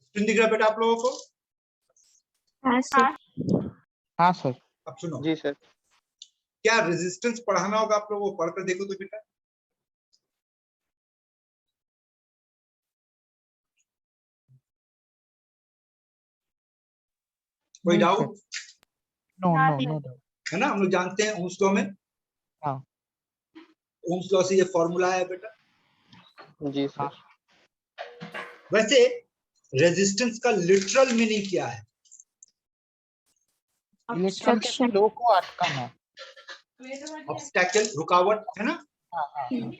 Screen दिख रहा है बेटा आप लोगों को? हाँ सर। हाँ सर। अब सुनो, जी सर। क्या रेजिस्टेंस पढ़ाना होगा आप लोगों को? पढ़कर देखो तो बेटा। कोई नहीं, doubt? No no no doubt. है ना, हम लोग जानते हैं ओम्स लॉ में। हाँ। ओम्स लॉ से ये फॉर्मूला है बेटा। जी सर। वैसे रेजिस्टेंस का लिटरल मीनिंग क्या है? इलेक्ट्रॉन के ऑब्स्ट्रक्शन। फ्लो को अटकाना। ऑब्स्टैकल, रुकावट, है ना? हाँ हाँ हाँ।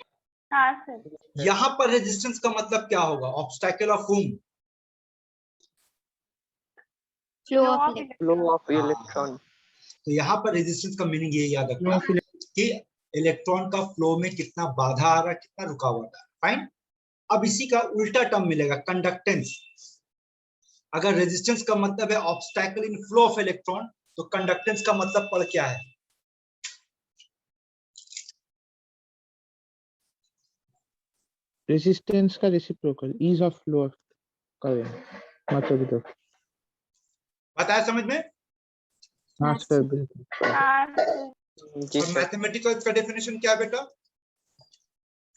हाँ सर। यहाँ पर रेजिस्टेंस का मतलब क्या होगा? Obstacle of whom? Flow Flow of of flow of electron. तो यहाँ पर रेजिस्टेंस का मीनिंग ये याद रखना कि इलेक्ट्रॉन का फ्लो में कितना बाधा आ रहा है, कितना रुकावट आ रहा है। फाइन। अब इसी का उल्टा टर्म मिलेगा, कंडक्टेंस। अगर रेजिस्टेंस का मतलब है obstacle in flow of electron, तो कंडक्टेंस का मतलब पढ़ क्या है? रेजिस्टेंस का reciprocal, ease of flow of current मतलब तो। बताया समझ में? हाँ सर बिल्कुल। हाँ सर। जी और सर। मैथमेटिकल का डेफिनेशन क्या है बेटा?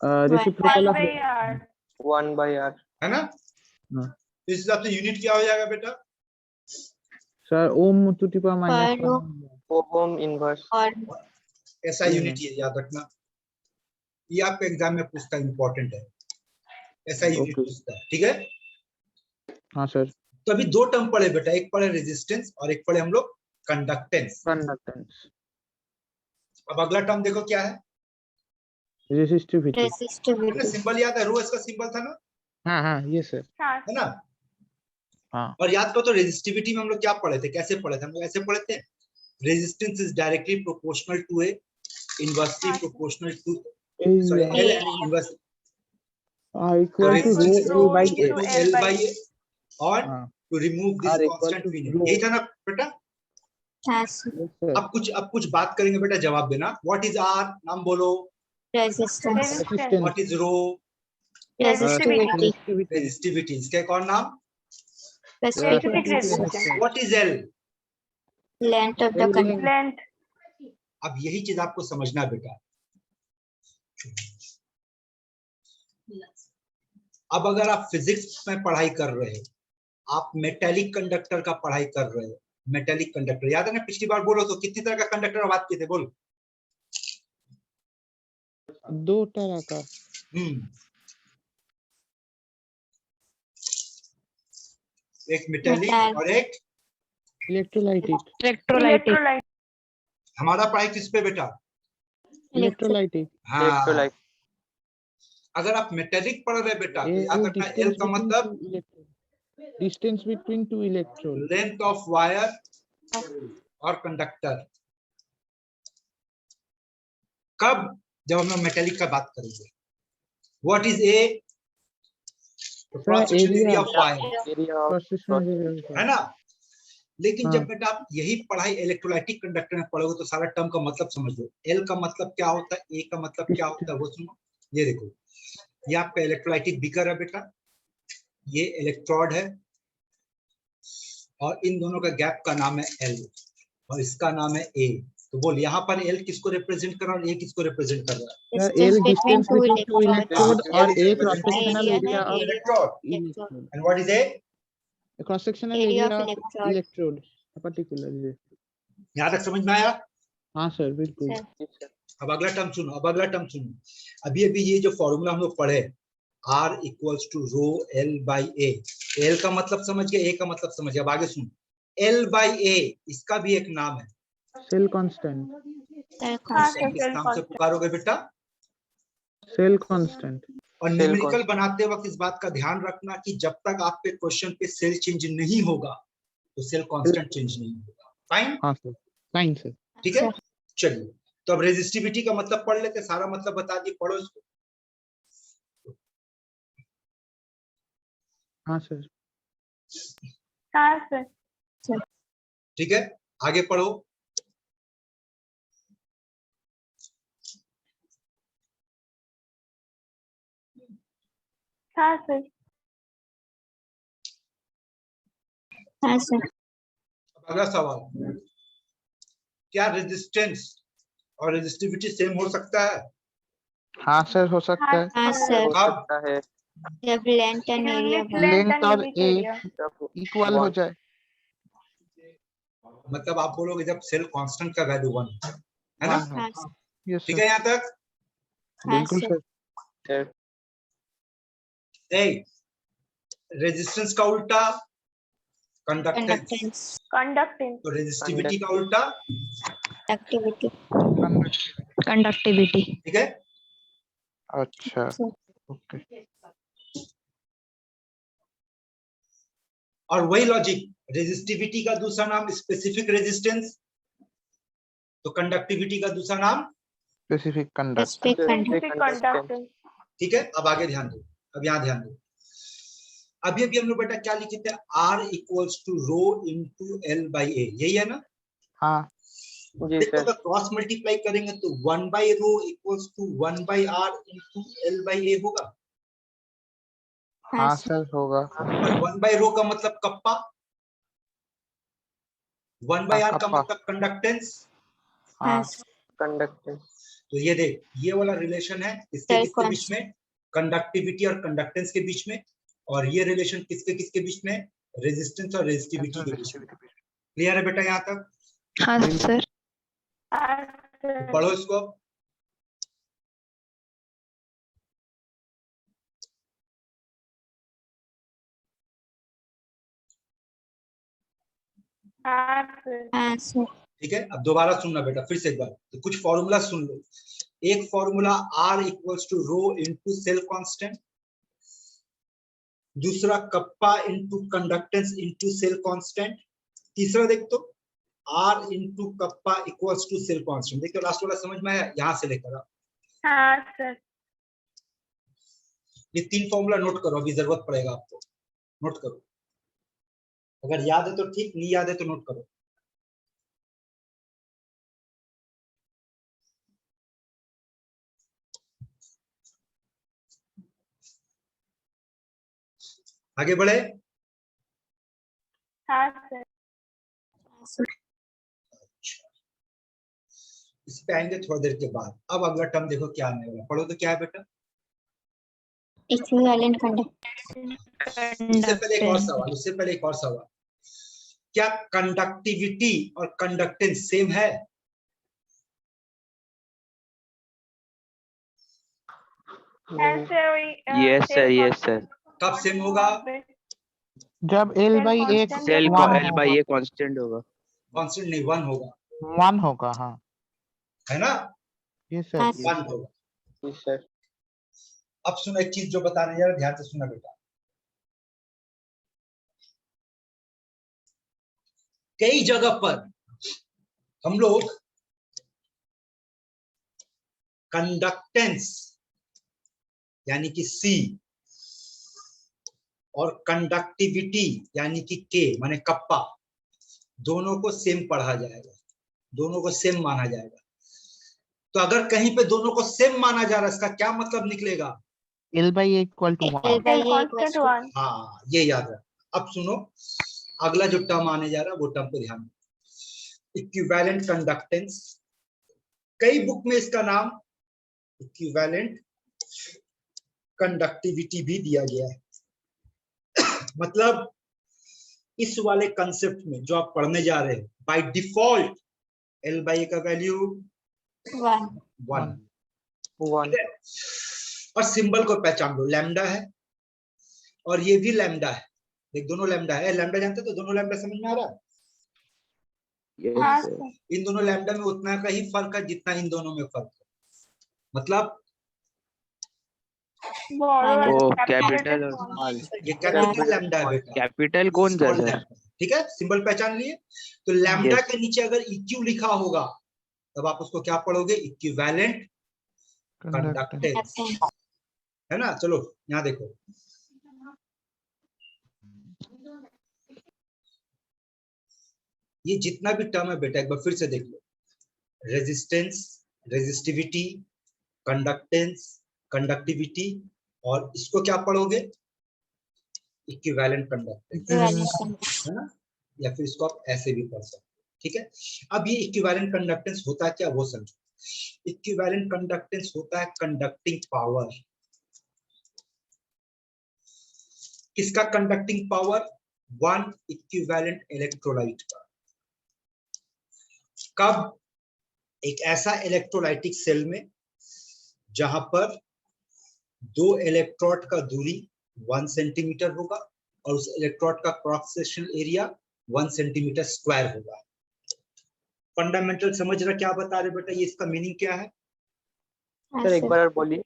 Reciprocal 1 of by R। 1 by r। है ना? हाँ। तो इस हिसाब से यूनिट क्या हो जाएगा बेटा? Sir ohm to the power minus पर 1 ओम इनवर्स। और ऐसा यूनिट ये याद रखना, ये आपके एग्जाम में पूछता है, इंपॉर्टेंट है। ऐसा यूनिट ओके। पूछता है, ठीक है? हाँ सर। तो अभी दो टर्म पढ़े बेटा, एक पढ़े रेजिस्टेंस और एक पढ़े हम लोग कंडक्टेंस। कंडक्टेंस। अब अगला टर्म देखो क्या है? रेसिस्टिविटी। है ना? रेसिस्टिविटी। सिंबल याद है, रो इसका सिंबल था ना? हाँ हाँ ये सर। हाँ है ना? हाँ। और याद करो तो रेजिस्टिविटी में हम लोग क्या पढ़े थे, कैसे पढ़े थे? हम लोग ऐसे पढ़े थे, resistance is directly proportional to A, inversely proportional to, sorry, L and inverse equal to rho Rho by into A. L by L/A, और हाँ। To remove this R equal constant to we know, rho। यही था ना बेटा? हाँ sir. Yes, sir। अब कुछ बात करेंगे बेटा, जवाब देना। What is R? नाम बोलो। Resistance. resistance। What is rho? Resistivity. Resistivity। Resistivity. इसका एक और नाम? Specific Specific resistance। resistance। What is L? Length of the conductor. Length। अब यही चीज आपको समझना बेटा। अब अगर आप फिजिक्स में पढ़ाई कर रहे हो, आप मेटेलिक कंडक्टर का पढ़ाई कर रहे हो, मेटेलिक कंडक्टर याद है ना? पिछली बार बोलो तो कितनी तरह का कंडक्टर बात किए थे, बोल। दो तरह का। एक मेटेलिक और एक इलेक्ट्रोलाइटिक। Electrolyte। हमारा पढ़ाई किस पे बेटा? इलेक्ट्रोलाइटिक। हाँ। अगर आप मेटेलिक पढ़ रहे बेटा तो याद रखना, एल का मतलब distance between two electrode. Length of wire और कंडक्टर। कब? जब हम लोग मेटेलिक का बात करेंगे। What is A? Cross section area of wire, है ना? लेकिन हाँ। जब बेटा आप यही पढ़ाई इलेक्ट्रोलाइटिक कंडक्टर में पढ़ोगे तो सारा टर्म का मतलब समझ लो। एल का मतलब क्या होता है, ए का मतलब क्या होता है, वो सुनो। ये देखो, ये आपका इलेक्ट्रोलाइटिक बीकर है बेटा, ये इलेक्ट्रोड है, और इन दोनों का गैप का नाम है एल, और इसका नाम है ए। तो बोल, यहाँ पर एल किसको रिप्रेजेंट कर रहा है और ए किसको रिप्रेजेंट कर रहा है? L distance between two electrode और A cross L sectional area of electrode. Electrode. And what is A? Cross sectional area of electrode particularly. यहाँ तक समझ में आया? हाँ सर बिल्कुल। अब अगला टर्म सुनो, अब अगला टर्म सुनो। अभी अभी ये जो फॉर्मूला हम लोग पढ़े, R equals to rho L by A. L का मतलब समझ गए, A का मतलब समझ गए। अब आगे सुनो, L बाई ए इसका भी एक नाम है, सेल कांस्टेंट। किस नाम से पुकारोगे बेटा? Cell constant. और न्यूमेरिकल बनाते वक्त इस बात का ध्यान रखना कि जब तक आपके क्वेश्चन पे सेल चेंज नहीं होगा तो सेल कांस्टेंट चेंज नहीं होगा। फाइन? हाँ सर। Fine sir. ठीक है, चलिए। तो अब रेजिस्टिविटी का मतलब पढ़ लेते, सारा मतलब बता दिए, पढ़ो इसको। हाँ सर। हाँ सर। ठीक है, आगे पढ़ो। हाँ सर। हाँ सर। अब अगला सवाल, क्या रेजिस्टेंस और रेजिस्टिविटी सेम हो सकता है? हाँ सर, हो सकता है। हाँ सर, हो कब? सकता है जब लेंथ एंड एरिया यूनिट बराबर लेंथ लेंथ एंड और यूनिट ए एरिया। जब इक्वल हो जाए। मतलब आप बोलोगे जब सेल कांस्टेंट का वैल्यू 1 है ना? 1 हो। हाँ सर। यस ठीक सर, है यहाँ तक? हाँ बिल्कुल सर। सर। ए, रेजिस्टेंस का उल्टा कंडक्टेंस, कंडक्टेंस, कंडक्टेंस। तो रेजिस्टिविटी का उल्टा, कंडक्टिविटी, कंडक्टिविटी। कंडक्टिविटी। ठीक है? अच्छा, सर। ओके। और वही लॉजिक, रेजिस्टिविटी का दूसरा नाम स्पेसिफिक रेजिस्टेंस, तो कंडक्टिविटी का दूसरा नाम, specific conduct. Specific specific conductance. ठीक है? अब आगे ध्यान दो, अब यहाँ ध्यान दो। अभी अभी हम लोग बेटा क्या लिखे थे? R equals to rho into L by A, यही है ना? हाँ जी देखो सर। अगर क्रॉस मल्टीप्लाई करेंगे तो 1 by rho equals to 1 by R into L by A होगा, हाँ सर, होगा। और 1 बाई रो का मतलब कप्पा, 1 बाई R का कप्पा। मतलब कंडक्टेंस। हाँ हाँ सर। कंडक्टेंस। तो ये देख, ये वाला रिलेशन है किसके Cell किसके बीच में? कंडक्टिविटी और कंडक्टेंस के बीच में, और ये रिलेशन किसके किसके बीच में? रेजिस्टेंस और रेजिस्टिविटी के बीच में। क्लियर है बेटा यहाँ तक? हाँ सर। हाँ तो सर। पढ़ो इसको। हाँ सर। हाँ सर। ठीक है, अब दोबारा सुनना बेटा, फिर से एक बार, तो कुछ फॉर्मूला सुन लो। एक formula R equals to rho into cell constant, दूसरा kappa into conductance into cell constant, तीसरा देख तो R into kappa equals to cell constant. देखो लास्ट वाला समझ में आया? यहाँ से लेकर आओ। हाँ सर। ये 3 फॉर्मूला नोट करो, अभी जरूरत पड़ेगा आपको, नोट करो। अगर याद है तो ठीक, नहीं याद है तो नोट करो। आगे बढ़े। हाँ सर। इस पे आएंगे थोड़ा देर के बाद। अब अगला टर्म देखो क्या आने वाला, पढ़ो तो क्या है बेटा? Equivalent conductance. उससे पहले एक और सवाल, उससे पहले एक और सवाल, क्या कंडक्टिविटी और कंडक्टेंस सेम है? Yes sir, yes sir. कब सेम होगा? जब L बाई ए सेल को 1 L बाई ए कांस्टेंट होगा। कांस्टेंट नहीं, 1 होगा, 1 होगा। हाँ है ना? ये सर। हाँ 1 होगा। जी सर। अब सुनो एक चीज जो बताने जा रहा, ध्यान से सुना बेटा। कई जगह पर हम लोग कंडक्टेंस यानी कि C और कंडक्टिविटी यानी कि K माने कप्पा, दोनों को सेम पढ़ा जाएगा, दोनों को सेम माना जाएगा। तो अगर कहीं पे दोनों को सेम माना जा रहा है, इसका क्या मतलब निकलेगा? L by A equal to 1। L by A constant 1। हाँ, ये याद रख। अब सुनो, अगला जो टर्म आने जा रहा है वो टर्म पे ध्यान दो। इक्विवेलेंट कंडक्टेंस, कई बुक में इसका नाम इक्विवेलेंट कंडक्टिविटी भी दिया गया है। मतलब इस वाले कंसेप्ट में जो आप पढ़ने जा रहे हैं, बाय डिफॉल्ट L बाई ए का वैल्यू 1। और सिंबल को पहचान लो, लैम्डा है और ये भी लैम्डा है। देख दोनों लैम्डा है, लैम्डा जानते तो दोनों लैम्डा समझ में आ रहा है? हाँ यस सर। सर। इन दोनों लैम्डा में उतना का ही फर्क है जितना इन दोनों में फर्क है। मतलब ओ कैपिटल और स्मॉल। ये कैपिटल लैम्डा है बेटा, कैपिटल कौन सा स्मॉल सर? लैम्डा, ठीक है? सिंबल पहचान लिए। तो लैम्डा Yes. के नीचे अगर इक्यू लिखा होगा तब आप उसको क्या पढ़ोगे? इक्विवेलेंट कंडक्टेंस, है ना? चलो यहाँ देखो, ये जितना भी टर्म है बेटा एक बार फिर से देख लो। रेजिस्टेंस, रेजिस्टिविटी, कंडक्टेंस, कंडक्टिविटी, और इसको क्या पढ़ोगे? इक्विवेलेंट कंडक्टेंस, है ना? या फिर इसको आप ऐसे भी पढ़ सकते हो, ठीक है। अब ये इक्विवेलेंट कंडक्टेंस होता है क्या वो समझो। इक्विवेलेंट कंडक्टेंस होता है कंडक्टिंग पावर। किसका conducting power? One equivalent electrolyte का। कब? एक ऐसा इलेक्ट्रोलाइटिक सेल में जहां पर दो इलेक्ट्रोड का दूरी 1 सेंटीमीटर होगा और उस इलेक्ट्रोड का cross section area 1 centimetre square होगा। फंडामेंटल समझ रहा क्या बता रहे बेटा, ये इसका मीनिंग क्या है? हाँ सर एक सर। बार और बोलिए।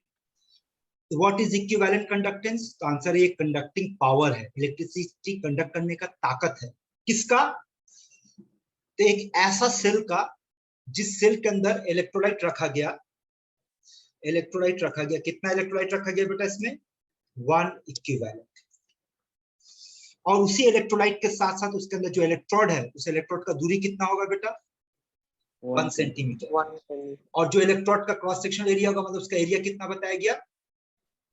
What is equivalent conductance? तो आंसर ये कंडक्टिंग पावर है, इलेक्ट्रिसिटी कंडक्ट करने का ताकत है। किसका? तो एक ऐसा सेल का जिस सेल के अंदर इलेक्ट्रोलाइट रखा गया, इलेक्ट्रोलाइट रखा गया, कितना इलेक्ट्रोलाइट रखा गया बेटा इसमें? 1 इक्विवेलेंट। और उसी इलेक्ट्रोलाइट के साथ साथ उसके अंदर जो इलेक्ट्रोड है, उस इलेक्ट्रोड का दूरी कितना होगा बेटा? 1 सेंटीमीटर। और जो इलेक्ट्रोड का क्रॉस सेक्शन एरिया होगा, मतलब उसका एरिया कितना बताया गया?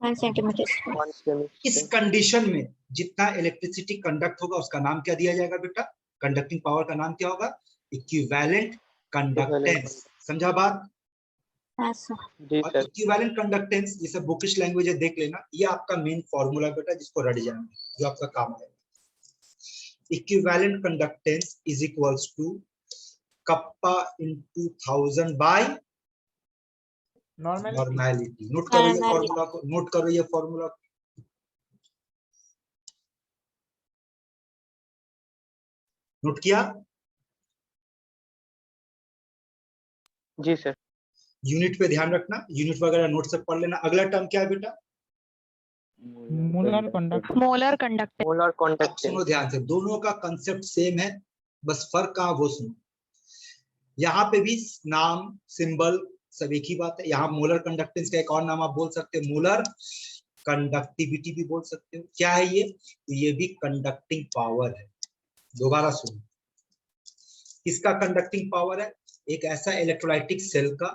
1 सेंटीमीटर। इस कंडीशन में जितना इलेक्ट्रिसिटी कंडक्ट होगा उसका नाम क्या दिया जाएगा बेटा? कंडक्टिंग पावर का नाम क्या होगा? Equivalent conductance. समझा बात? हाँ सर। जी और सर। इक्विवेलेंट कंडक्टेंस, ये सब बुकिश लैंग्वेज है, देख लेना। ये आपका मेन फॉर्मूला बेटा, जिसको रट जाना, जो आपका काम है। Equivalent conductance is equals to kappa into 1000 by normality. Note करो ये फॉर्मूला को, नोट करो ये फॉर्मूला। नोट किया? जी सर। यूनिट पे ध्यान रखना, यूनिट वगैरह नोट से पढ़ लेना। अगला टर्म क्या है बेटा? Molar conductance. Molar conductance. Molar अब कंडक्टेंस। सुनो ध्यान से, दोनों का कंसेप्ट सेम है, बस फर्क कहां वो सुनो। यहाँ पे भी नाम सिंबल सब एक ही बात है। यहाँ मोलर कंडक्टेंस का एक और नाम आप बोल सकते हो, मोलर कंडक्टिविटी भी बोल सकते हो। क्या है ये? तो ये भी कंडक्टिंग पावर है। दोबारा सुनो, किसका कंडक्टिंग पावर है? एक ऐसा इलेक्ट्रोलाइटिक सेल का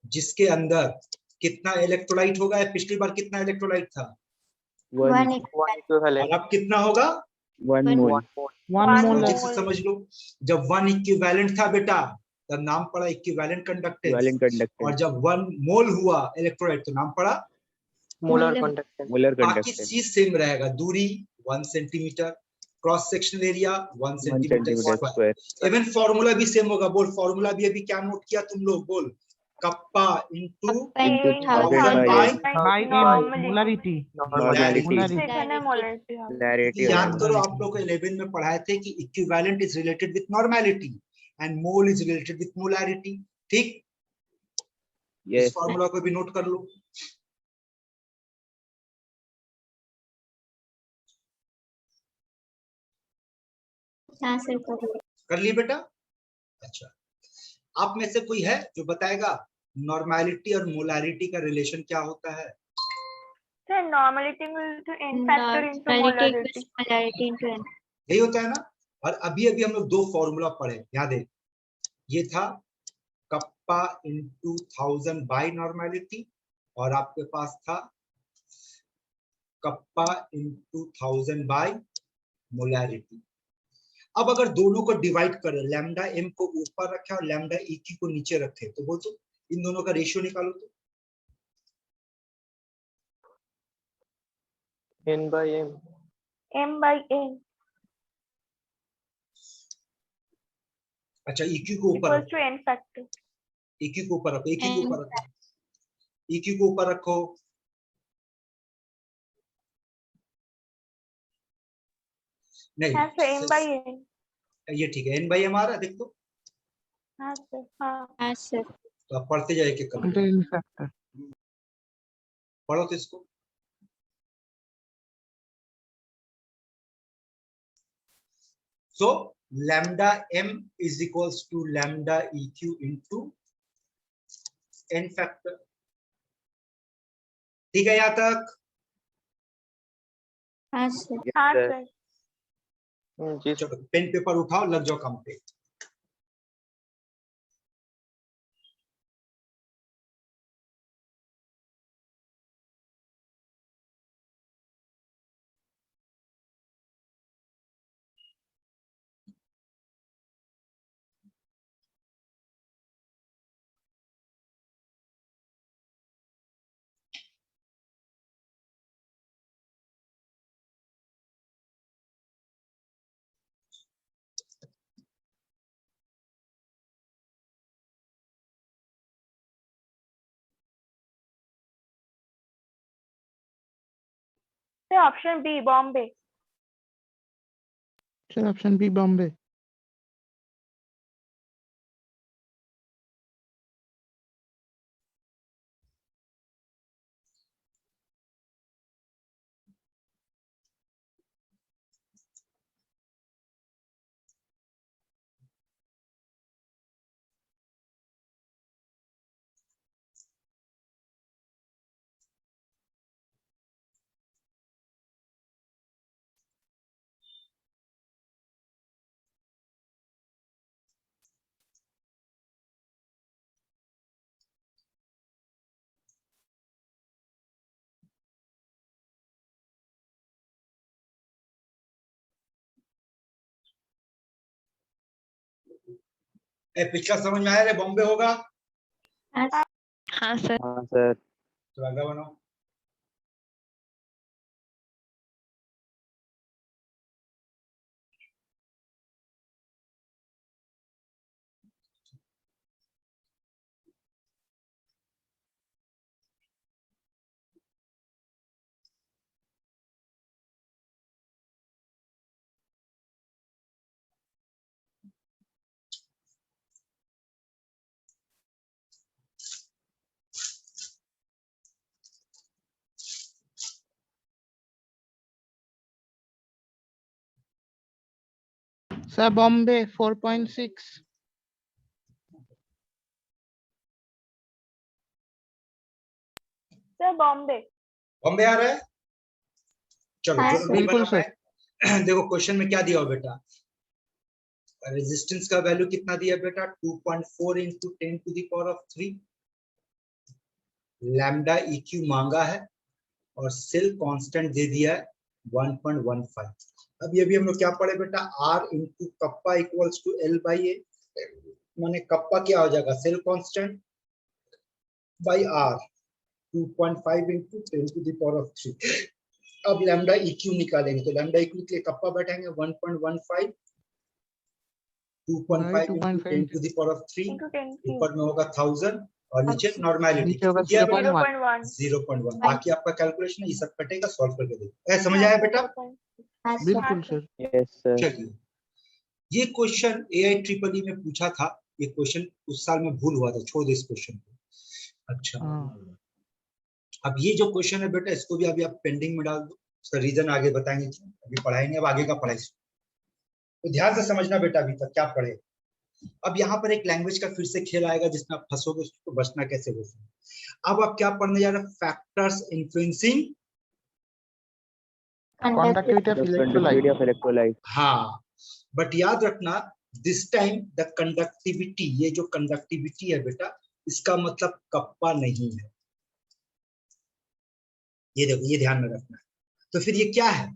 जिसके अंदर कितना इलेक्ट्रोलाइट होगा? पिछली बार कितना इलेक्ट्रोलाइट था? 1 और अब कितना होगा? 1 मोल। 1 लॉजिक मोलर। से समझ लो। जब 1 इक्विवेलेंट था बेटा, तब नाम पड़ा इक्विवेलेंट कंडक्टेंस। Equivalent conductance. और जब 1 मोल हुआ इलेक्ट्रोलाइट, तो नाम पड़ा मोलर कंडक्टेंस। मोलर बाकी कंडक्टेंस। चीज सेम रहेगा। दूरी 1 centimetre, cross sectional area 1 1 centimetre centimetre square. Square. Even formula भी सेम होगा। बोल फॉर्मूला भी अभी क्या नोट किया तुम लोग? बोल kappa into into 1000 by molarity. Normality. क्योंकि Polarity याद होगा। करो, आप लोग को 11 में पढ़ाए थे कि equivalent is related with normality and mole is related with molarity. ठीक, इस यस। फॉर्मूला को भी नोट कर लो। हाँ सर। कर लिए बेटा? अच्छा, आप में से कोई है जो बताएगा नॉर्मैलिटी और मोलैरिटी का रिलेशन क्या होता है? Sir, normality will to n factor into molarity. Molarity into n। यही होता है ना। और अभी अभी हम लोग दो फॉर्मूला पढ़े, याद है? ये था कप्पा इनटू 1000 बाय नॉर्मैलिटी, और आपके पास था कप्पा इनटू 1000 बाय मोलैरिटी। अब अगर दोनों को डिवाइड करें, लैम्डा एम को ऊपर रखे और लैम्डा ई क्यू को नीचे रखे, तो बोल तो इन दोनों का रेशियो निकालो तो। n by m। M by n अच्छा, ई क्यू को ऊपर equals रखो, to n factor. E Q को ऊपर रखो, ई क्यू को ऊपर रखो, ई क्यू को ऊपर रखो। नहीं, हाँ sir, m by n. ये ठीक है, एन बाई एम आ रहा है, देख तो। हाँ sir, हाँ. हाँ सर। तो आप पढ़ते जाए कि into n factor। पढ़ो तो इसको। So lambda m is equals to lambda eq into n factor। ठीक है यहाँ तक? हाँ सर। हाँ sir। sir. जी सर। चलो पेन पेपर उठाओ, लग जाओ काम पे। Sir, option B, Bombay. Sir, option B, Bombay. पिछला समझ में आया रे? बॉम्बे होगा। हाँ सर। हाँ सर। तो आगे बनाओ। Sir, Bombay 4.6. Sir, Bombay. Bombay आ रहा है? चलो हाँ, जो नहीं बिल्कुल बना पाए, देखो क्वेश्चन में क्या दिया हो बेटा, रेजिस्टेंस का वैल्यू कितना दिया बेटा, 2.4 into 10 to the power of 3। Lambda EQ मांगा है और सेल कांस्टेंट दे दिया है 1.15। अब ये भी हम लोग क्या पढ़े बेटा, R into kappa equals to L by A, माने कप्पा क्या हो जाएगा, cell constant by R, 2.5 into 10 to the power of 3। अब लैम्डा EQ निकालेंगे तो लैम्डा EQ के लिए कप्पा बैठेंगे 1.15, 2.5 into 10 to the power of 3, Into 10. ऊपर में होगा 1000 और नीचे नॉर्मैलिटी नीचे होगा किया 0.1. 0.1। बाकी आपका कैलकुलेशन है, ये सब कटेगा, सॉल्व करके देखो। समझ आया बेटा? हाँ सर। बिल्कुल सर. Yes sir. चलिए, ये क्वेश्चन AI में पूछा था, ये क्वेश्चन उस साल में भूल हुआ था, छोड़ दे इस क्वेश्चन को। अच्छा, हाँ. अब ये जो क्वेश्चन है बेटा, इसको भी अभी आप पेंडिंग में डाल दो, उसका रीजन आगे बताएंगे, अभी पढ़ाएंगे, अब आगे का पढ़ाई। तो ध्यान से समझना बेटा, अभी तक क्या पढ़े। अब यहाँ पर एक लैंग्वेज का फिर से खेल आएगा जिसमें आप फंसोगे, उसको बचना कैसे होगा। अब आप क्या पढ़ने जा रहे हैं, factors influencing Conductivity of Conductivity of electrolyte. electrolyte. हाँ, बट याद रखना दिस टाइम द कंडक्टिविटी, ये जो कंडक्टिविटी है बेटा, इसका मतलब कप्पा नहीं है, ये देखो, ये ध्यान में रखना है। तो फिर ये क्या है,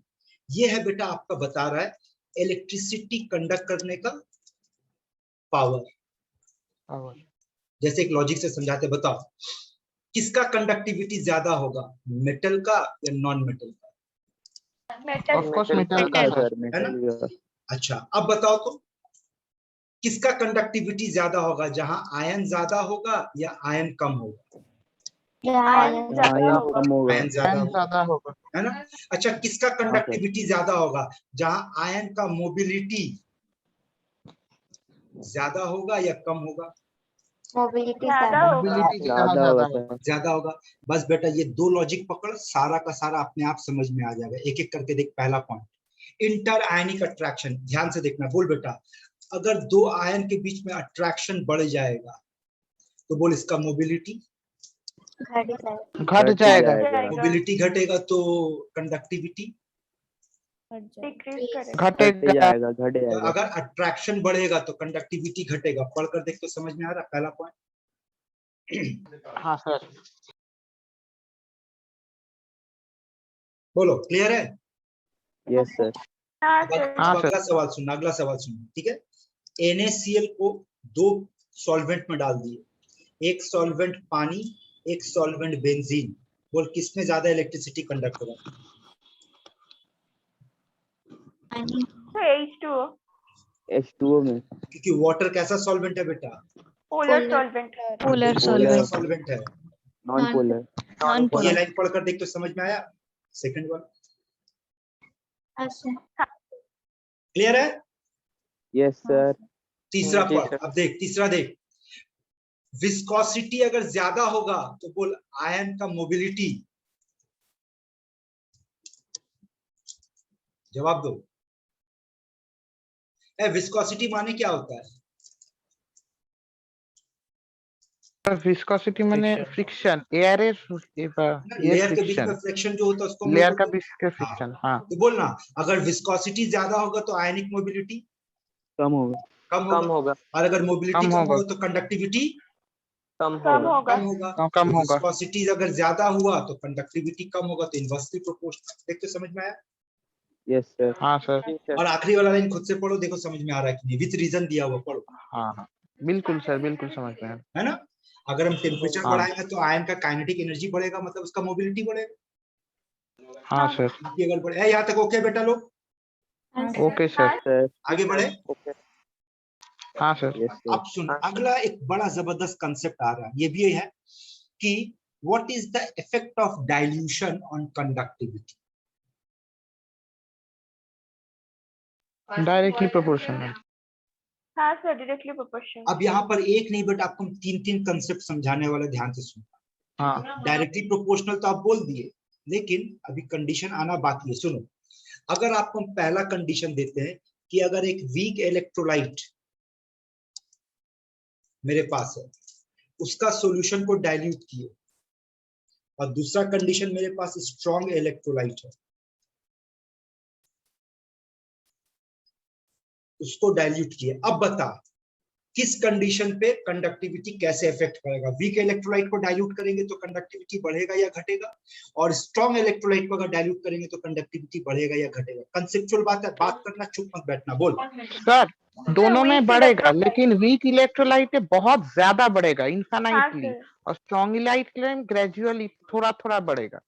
ये है बेटा आपका बता रहा है इलेक्ट्रिसिटी कंडक्ट करने का पावर। जैसे एक लॉजिक से समझाते, बताओ किसका कंडक्टिविटी ज्यादा होगा, मेटल का या नॉन मेटल का? Metal. Of course, metal का Metal सर. सर, metal का। अच्छा, अब बताओ तो किसका कंडक्टिविटी ज्यादा होगा, जहां आयन ज्यादा होगा या आयन कम होगा? Iron हाँ, ये होगा। कम होगा। आयन ज्यादा Time होगा, ज्यादा होगा. है ना? अच्छा, किसका कंडक्टिविटी ज्यादा होगा, जहां आयन का मोबिलिटी ज्यादा होगा या कम होगा? मोबिलिटी ज्यादा ज्यादा। होगा। Mobility ज्यादा ज्यादा होगा होगा. सर। ज्यादा होगा। बस बेटा ये दो लॉजिक पकड़, सारा का सारा अपने आप समझ में आ जाएगा। एक एक करके देख। पहला पॉइंट, इंटर आयनिक अट्रैक्शन, ध्यान से देखना। बोल बेटा, अगर दो आयन के बीच में अट्रैक्शन बढ़ जाएगा तो बोल इसका मोबिलिटी घट जाएगा. मोबिलिटी घटेगा तो कंडक्टिविटी Decrease करेगा। घट घटेगा. जाएगा, घट तो जाएगा। अगर अट्रैक्शन बढ़ेगा तो कंडक्टिविटी घटेगा। पढ़कर देख तो समझ में आ रहा। पहला पॉइंट हाँ सर. बोलो, क्लियर है? Yes sir. हाँ अब सर। हाँ, अगला सवाल सुनना, अगला सवाल सुनना, ठीक है। NaCl को दो सॉल्वेंट में डाल दिए, एक सॉल्वेंट पानी, एक सॉल्वेंट बेंजीन। बोल किसमें ज्यादा इलेक्ट्रिसिटी कंडक्ट होगा? So H2O. H2O में। क्योंकि वाटर कैसा सॉल्वेंट है बेटा? Polar solvent. पोलर कैसा सॉल्वेंट। सॉल्वेंट है? Non polar. नॉन ये पोलर। लाइन पढ़कर देख तो समझ में आया। Second one, Yes, sir. Clear है? Yes, sir. तीसरा जी, पढ़, अब देख तीसरा देख, विस्कोसिटी अगर ज्यादा होगा तो बोल आयन का मोबिलिटी, जवाब दो। विस्कोसिटी माने क्या होता है? विस्कोसिटी माने फ्रिक्शन, एयर लेयर के बीच में फ्रिक्शन, फ्रिक्शन जो होता है उसको हम लेयर लोग का बोलते बीच का फ्रिक्शन। हाँ, हैं। तो बोलना अगर विस्कोसिटी ज्यादा होगा तो आयनिक मोबिलिटी कम होगा। कम कम होगा, होगा, और अगर मोबिलिटी कम कम होगा। होगा तो कंडक्टिविटी कम कम होगा। होगा। कम होगा। कम होगा। विस्कोसिटी अगर ज्यादा हुआ तो कंडक्टिविटी कम होगा, तो इनवर्सली प्रोपोर्शनल। देखते समझ में आया? Yes, sir. हाँ सर। जी सर। और आखिरी वाला लाइन खुद से पढ़ो, देखो समझ में आ रहा है कि नहीं, विथ रीजन दिया हुआ पढ़ो, हाँ हाँ बिल्कुल सर, बिल्कुल समझ में आया। है ना? अगर हम टेम्परेचर हाँ। बढ़ाएंगे तो आयन का काइनेटिक एनर्जी बढ़ेगा, मतलब उसका मोबिलिटी बढ़ेगा। हाँ सर। अगर बढ़े, यहाँ तक ओके बेटा लोग? Yes, okay sir. Sir. आगे बढ़े। ओके। हाँ सर। Yes, sir. अब सुन, हाँ। अगला एक बड़ा जबरदस्त कंसेप्ट आ रहा है, ये भी है कि what is the effect of dilution on conductivity? Directly proportional. हाँ सर, डायरेक्टली प्रोपोर्शनल। अब यहाँ पर एक नहीं बेटा, आपको तीन तीन कंसेप्ट समझाने वाला, ध्यान से सुनना। हाँ डायरेक्टली प्रोपोर्शनल तो आप बोल दिए, लेकिन अभी कंडीशन आना बाकी है। सुनो, अगर आपको हम पहला कंडीशन देते हैं कि अगर एक वीक इलेक्ट्रोलाइट मेरे पास है, उसका सॉल्यूशन को डाइल्यूट किए, और दूसरा कंडीशन मेरे पास स्ट्रॉन्ग इलेक्ट्रोलाइट है, उसको डाइल्यूट किए। अब बता किस कंडीशन पे कंडक्टिविटी कैसे इफेक्ट करेगा? वीक इलेक्ट्रोलाइट को डाइल्यूट करेंगे तो कंडक्टिविटी बढ़ेगा या घटेगा, और स्ट्रॉन्ग इलेक्ट्रोलाइट को अगर डाइल्यूट करेंगे तो कंडक्टिविटी बढ़ेगा या घटेगा? कंसेप्चुअल बात है, बात करना, चुप मत बैठना, बोल। सर, दोनों में weak बढ़ेगा, electrolyte। लेकिन वीक इलेक्ट्रोलाइट बहुत ज्यादा बढ़ेगा, हाँ इनफाइनाइटली, सर। और स्ट्रॉन्ग इलेक्ट्रोलाइट ग्रेजुअली थोड़ा थोड़ा बढ़ेगा,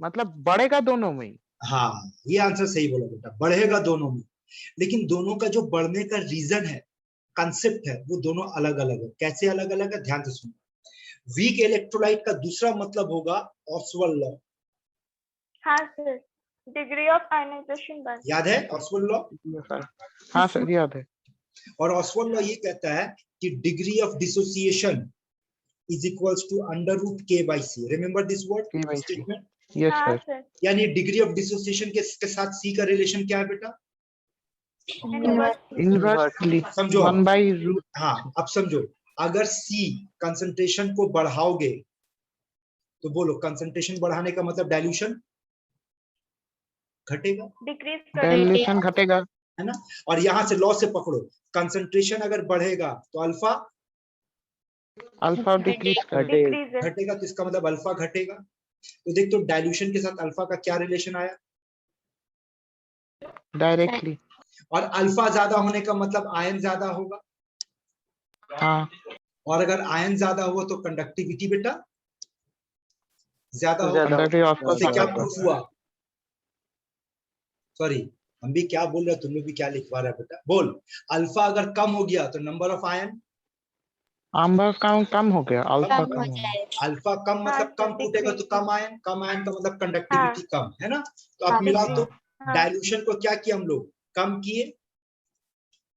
मतलब बढ़ेगा दोनों में ही। हाँ, ये आंसर सही बोला बेटा, बढ़ेगा दोनों में, लेकिन दोनों का जो बढ़ने का रीजन है, कंसेप्ट है, वो दोनों अलग अलग है। कैसे अलग अलग है, ध्यान से सुनो। वीक इलेक्ट्रोलाइट का दूसरा मतलब होगा ऑस्वाल्ड लॉ। हाँ सर, डिग्री ऑफ आयनाइजेशन बन। याद है ऑस्वाल्ड लॉ? हाँ सर, याद है। और ऑस्वाल्ड लॉ ये कहता है कि degree of dissociation is equals to under root K by C. Remember this word K by C. Statement? Yes हाँ सर। सर। यानी डिग्री ऑफ डिसोसिएशन के साथ सी का रिलेशन क्या है बेटा? इनवर्सली समझो। 1/√। हाँ, अब समझो, अगर सी कंसंट्रेशन को बढ़ाओगे तो बोलो कंसंट्रेशन बढ़ाने का मतलब डाइल्यूशन घटेगा, डिक्रीज डाइल्यूशन घटेगा। है ना? और यहां से लॉ से पकड़ो, कंसंट्रेशन अगर बढ़ेगा तो अल्फा अल्फा डिक्रीज करेगा। डिक्रीज घटेगा, तो इसका मतलब अल्फा घटेगा। तो देख, तो डाइल्यूशन के साथ अल्फा का क्या रिलेशन आया? डायरेक्टली। और अल्फा ज्यादा होने का मतलब आयन ज्यादा होगा, हाँ। और अगर आयन ज्यादा हुआ तो कंडक्टिविटी बेटा ज्यादा होगा। ज्यादा कंडक्टिविटी ऑफ कोर्स इससे क्या ज्यादा प्रूफ हुआ? सॉरी, हम भी क्या बोल रहे हैं, तुम लोग भी क्या लिखवा रहे हो बेटा? बोल, अल्फा अगर कम हो गया तो नंबर ऑफ आयन, आंबर कम हो गया, अल्फा कम कम हो हो गया। जाएगा। अल्फा कम मतलब हाँ, कम टूटेगा तो कम आयन, कम आयन का मतलब कंडक्टिविटी कम, है ना? तो अब हाँ, मिला तो हाँ। डाइल्यूशन को क्या किया हम लोग, कम किए,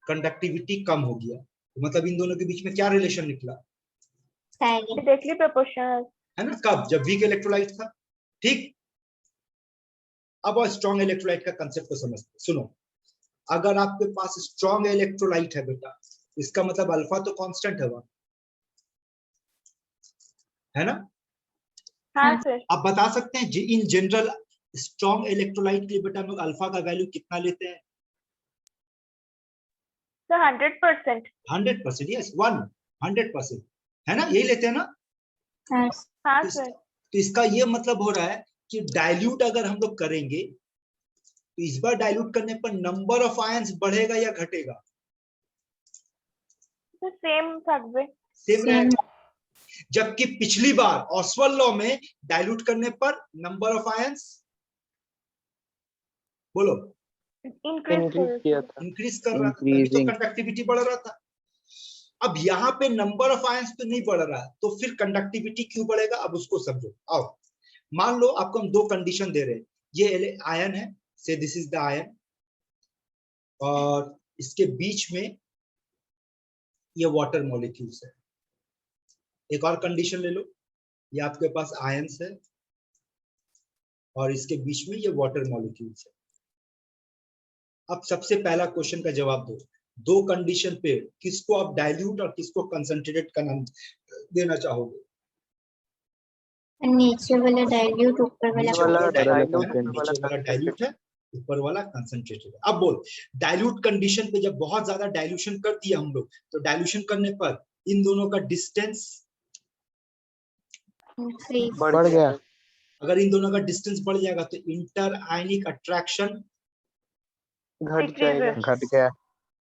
कंडक्टिविटी कम हो गया, तो मतलब इन दोनों के बीच में क्या रिलेशन निकला, डायरेक्टली प्रोपोर्शनल, है ना? कब? जब वीक इलेक्ट्रोलाइट था, ठीक। अब और स्ट्रॉन्ग इलेक्ट्रोलाइट का कंसेप्ट को समझते। सुनो, अगर आपके पास स्ट्रॉन्ग इलेक्ट्रोलाइट है बेटा, इसका मतलब अल्फा तो कांस्टेंट है वहां, है ना? हाँ सर। आप बता सकते हैं इन जनरल स्ट्रॉन्ग इलेक्ट्रोलाइट के लिए बेटा हम लोग अल्फा का वैल्यू कितना लेते हैं? सर 100%। 100%, यस, 100%, है ना? यही लेते हैं ना? हाँ, हाँ तो सर। इसका ये मतलब हो रहा है कि डाइल्यूट अगर हम लोग करेंगे तो इस बार डाइल्यूट करने पर नंबर ऑफ आयंस बढ़ेगा या घटेगा? सेम থাকবে। सेम रहेगा। जबकि पिछली बार ऑस्वाल्ड लॉ में डाइल्यूट करने पर नंबर ऑफ आयंस, बोलो, इंक्रीज किया था। इंक्रीज कर रहा था, तभी तो Increasing. कंडक्टिविटी बढ़ रहा था। अब यहाँ पे नंबर ऑफ आयंस तो नहीं बढ़ रहा है, तो फिर कंडक्टिविटी क्यों बढ़ेगा? अब उसको समझो। आओ, मान लो आपको हम दो कंडीशन दे रहे हैं, ये आयन है, से दिस इज द आयन, और इसके बीच में ये वाटर मॉलिक्यूल्स है। एक और कंडीशन ले लो, ये आपके पास आयंस है और इसके बीच में ये वाटर मॉलिक्यूल्स है। अब सबसे पहला क्वेश्चन का जवाब दो, दो कंडीशन पे किसको आप डाइल्यूट और किसको कंसंट्रेटेड का नाम देना चाहोगे? नीचे वाला डाइल्यूट, ऊपर वाला नीचे वाला concentrated। डाइल्यूट है, ऊपर वाला कंसंट्रेटेड है। अब बोल, डाइल्यूट कंडीशन पे जब बहुत ज्यादा डाइल्यूशन कर दिया हम लोग, तो डाइल्यूशन करने पर इन दोनों का डिस्टेंस बढ़ गया। अगर इन दोनों का डिस्टेंस बढ़ जाएगा तो इंटर आयनिक अट्रैक्शन घट जाएगा। घट गया।